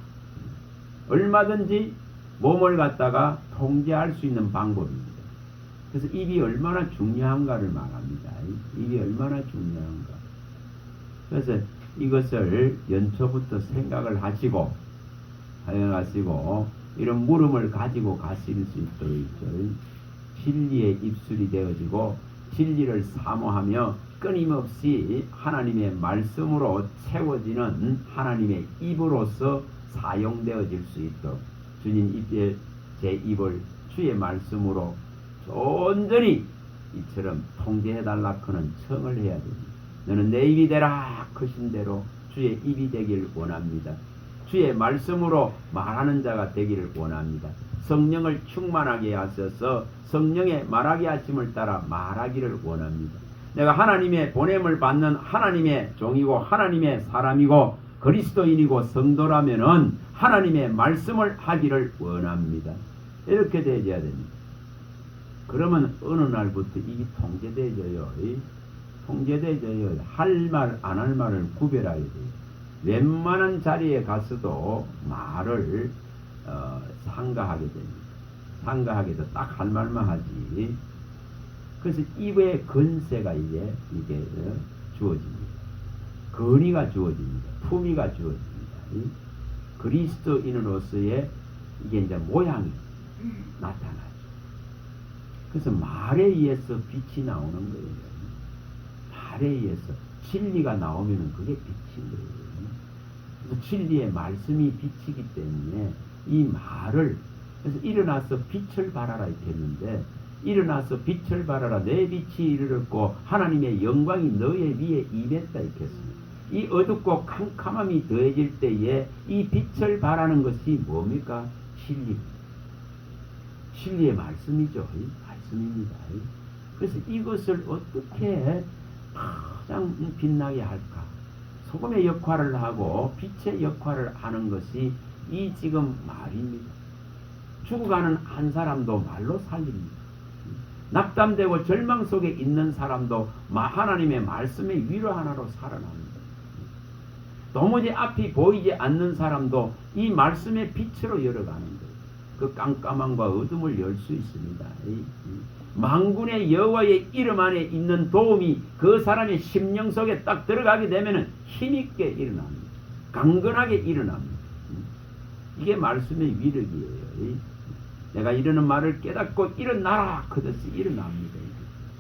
얼마든지 몸을 갖다가 통제할 수 있는 방법입니다. 그래서 입이 얼마나 중요한가를 말합니다. 입이 얼마나 중요한가. 그래서 이것을 연초부터 생각을 하시고 이런 물음을 가지고 가실 수 있도록 있죠. 진리의 입술이 되어지고 진리를 사모하며 끊임없이 하나님의 말씀으로 채워지는 하나님의 입으로서 사용되어질 수 있도록 주님 입에 제 입을 주의 말씀으로 온전히 이처럼 통제해달라고는 청을 해야 됩니다. 너는 내 입이 되라 크신 대로 주의 입이 되길 원합니다. 주의 말씀으로 말하는 자가 되기를 원합니다. 성령을 충만하게 하셔서 성령의 말하게 하심을 따라 말하기를 원합니다. 내가 하나님의 보냄을 받는 하나님의 종이고 하나님의 사람이고 그리스도인이고 성도라면은 하나님의 말씀을 하기를 원합니다. 이렇게 되어야 됩니다. 그러면 어느 날부터 이게 통제되어져요. 통제되어져요. 할 말, 안 할 말을 구별해야 돼요. 웬만한 자리에 가서도 말을 상가하게 됩니다. 상가하게도 딱 할 말만 하지. 그래서 입의 건세가 이게 주어집니다. 건의가 주어집니다. 품위가 주어집니다. 그리스도인으로서의 이게 이제 모양이 나타나죠. 그래서 말에 의해서 빛이 나오는 거예요. 말에 의해서 진리가 나오면은 그게 빛인 거예요. 그래서 진리의 말씀이 빛이기 때문에 이 말을, 그래서 일어나서 빛을 발하라 이렇게 했는데, 일어나서 빛을 발하라 내 빛이 이르렀고 하나님의 영광이 너의 위에 임했다 이렇게 했습니다. 이 어둡고 캄캄함이 더해질 때에 이 빛을 발하는 것이 뭡니까? 진리. 진리의 말씀이죠. 말씀입니다. 그래서 이것을 어떻게 가장 빛나게 할까? 소금의 역할을 하고 빛의 역할을 하는 것이 이 지금 말입니다. 죽어가는 한 사람도 말로 살립니다. 낙담되고 절망 속에 있는 사람도 하나님의 말씀의 위로 하나로 살아납니다. 도무지 앞이 보이지 않는 사람도 이 말씀의 빛으로 열어가는 거예요. 그 깜깜함과 어둠을 열 수 있습니다. 만군의 여호와의 이름 안에 있는 도움이 그 사람의 심령 속에 딱 들어가게 되면 힘있게 일어납니다. 강건하게 일어납니다. 이게 말씀의 위력이에요. 내가 이르는 말을 깨닫고 일어나라 그것이 일어납니다.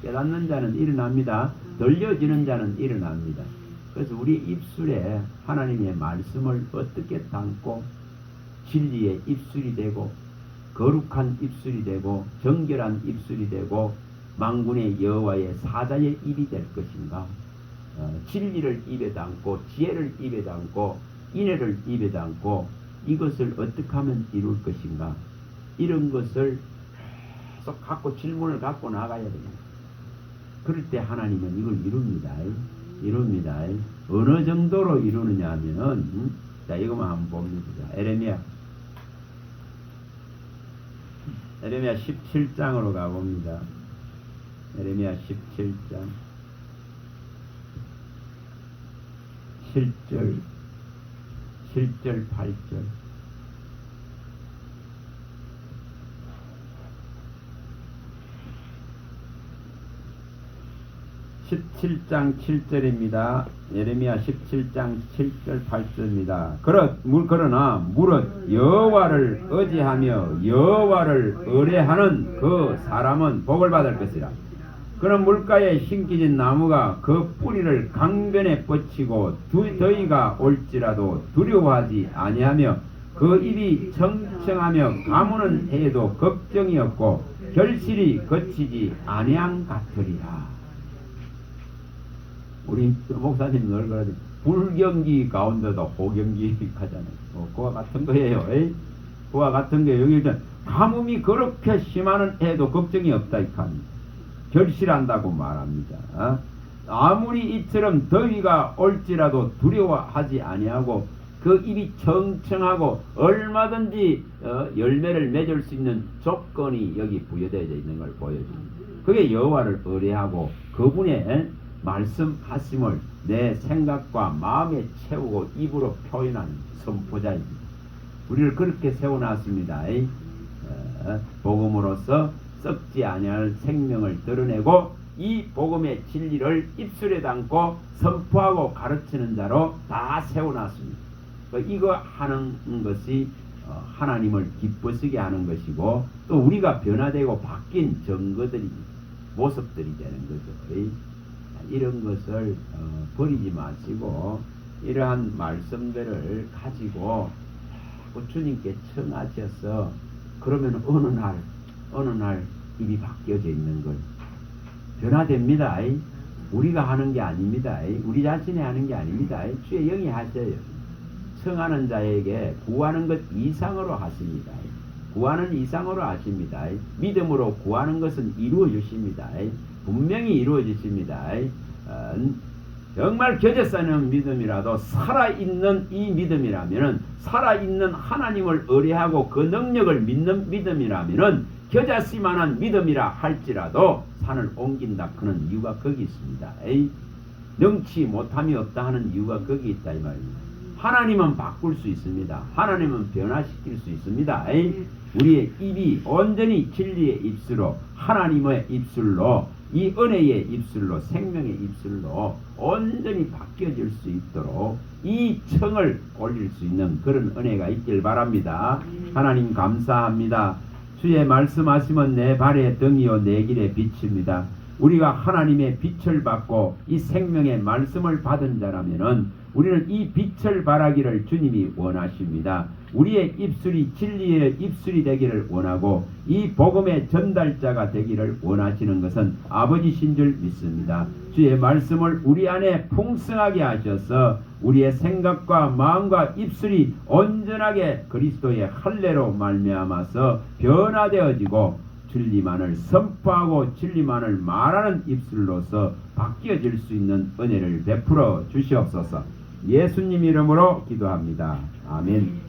깨닫는 자는 일어납니다. 들려지는 자는 일어납니다. 그래서 우리 입술에 하나님의 말씀을 어떻게 담고 진리의 입술이 되고 거룩한 입술이 되고 정결한 입술이 되고 만군의 여호와의 사자의 입이 될 것인가? 진리를 입에 담고 지혜를 입에 담고 인애를 입에 담고 이것을 어떻게 하면 이룰 것인가? 이런 것을 계속 갖고 질문을 갖고 나가야 됩니다. 그럴 때 하나님은 이걸 이룹니다. 어느 정도로 이루느냐 하면은 자 이것만 한번 봅니다. 에레미야 17장으로 가봅니다. 에레미야 17장 7절 8절 17장 7절입니다. 예레미야 17장 7절 8절입니다. 그러나 무릇 여호와를 의지하며 여호와를 의뢰하는 그 사람은 복을 받을 것이라. 그는 물가에 심겨진 나무가 그 뿌리를 강변에 뻗치고 더위가 올지라도 두려워하지 아니하며 그 입이 청청하며 가무는 해에도 걱정이 없고 결실이 거치지 아니한 같으리라. 우리 목사님 늘 그러지 불경기 가운데도 호경기 하잖아요. 그와 같은 거예요. 그와 같은 게 여기 일단 가뭄이 그렇게 심하는 해도 걱정이 없다 이 칸. 결실한다고 말합니다. 아무리 이처럼 더위가 올지라도 두려워하지 아니하고 그 입이 청청하고 얼마든지 열매를 맺을 수 있는 조건이 여기 부여되어 있는 걸 보여줍니다. 그게 여호와를 의뢰하고 그분의 말씀하심을 내 생각과 마음에 채우고 입으로 표현하는 선포자입니다. 우리를 그렇게 세워놨습니다. 복음으로써 썩지 아니할 생명을 드러내고 이 복음의 진리를 입술에 담고 선포하고 가르치는 자로 다 세워놨습니다. 이거 하는 것이 하나님을 기쁘시게 하는 것이고 또 우리가 변화되고 바뀐 증거들이 모습들이 되는 거죠. 이런 것을 버리지 마시고 이러한 말씀들을 가지고 주님께 청하셔서 그러면 어느 날 입이 바뀌어져 있는 걸 변화됩니다. 우리가 하는 게 아닙니다. 우리 자신이 하는 게 아닙니다. 주의 영이 하셔요. 청하는 자에게 구하는 것 이상으로 하십니다. 구하는 이상으로 하십니다. 믿음으로 구하는 것은 이루어 주십니다. 분명히 이루어지십니다. 정말 겨제 쌓는 믿음이라도 살아있는 이 믿음이라면은 살아있는 하나님을 의뢰하고 그 능력을 믿는 믿음이라면은 겨자씨만한 믿음이라 할지라도 산을 옮긴다 그는 이유가 거기 있습니다. 능치 못함이 없다 하는 이유가 거기 있다 이 말입니다. 하나님은 바꿀 수 있습니다. 하나님은 변화시킬 수 있습니다. 우리의 입이 온전히 진리의 입술로, 하나님의 입술로, 이 은혜의 입술로, 생명의 입술로 온전히 바뀌어질 수 있도록 이 청을 올릴 수 있는 그런 은혜가 있길 바랍니다. 하나님 감사합니다. 주의 말씀하시면 내 발의 등이요 내 길의 빛입니다. 우리가 하나님의 빛을 받고 이 생명의 말씀을 받은 자라면은 우리는 이 빛을 발하기를 주님이 원하십니다. 우리의 입술이 진리의 입술이 되기를 원하고 이 복음의 전달자가 되기를 원하시는 것은 아버지신 줄 믿습니다. 주의 말씀을 우리 안에 풍성하게 하셔서 우리의 생각과 마음과 입술이 온전하게 그리스도의 할례로 말미암아서 변화되어지고 진리만을 선포하고 진리만을 말하는 입술로서 바뀌어질 수 있는 은혜를 베풀어 주시옵소서. 예수님 이름으로 기도합니다. 아멘.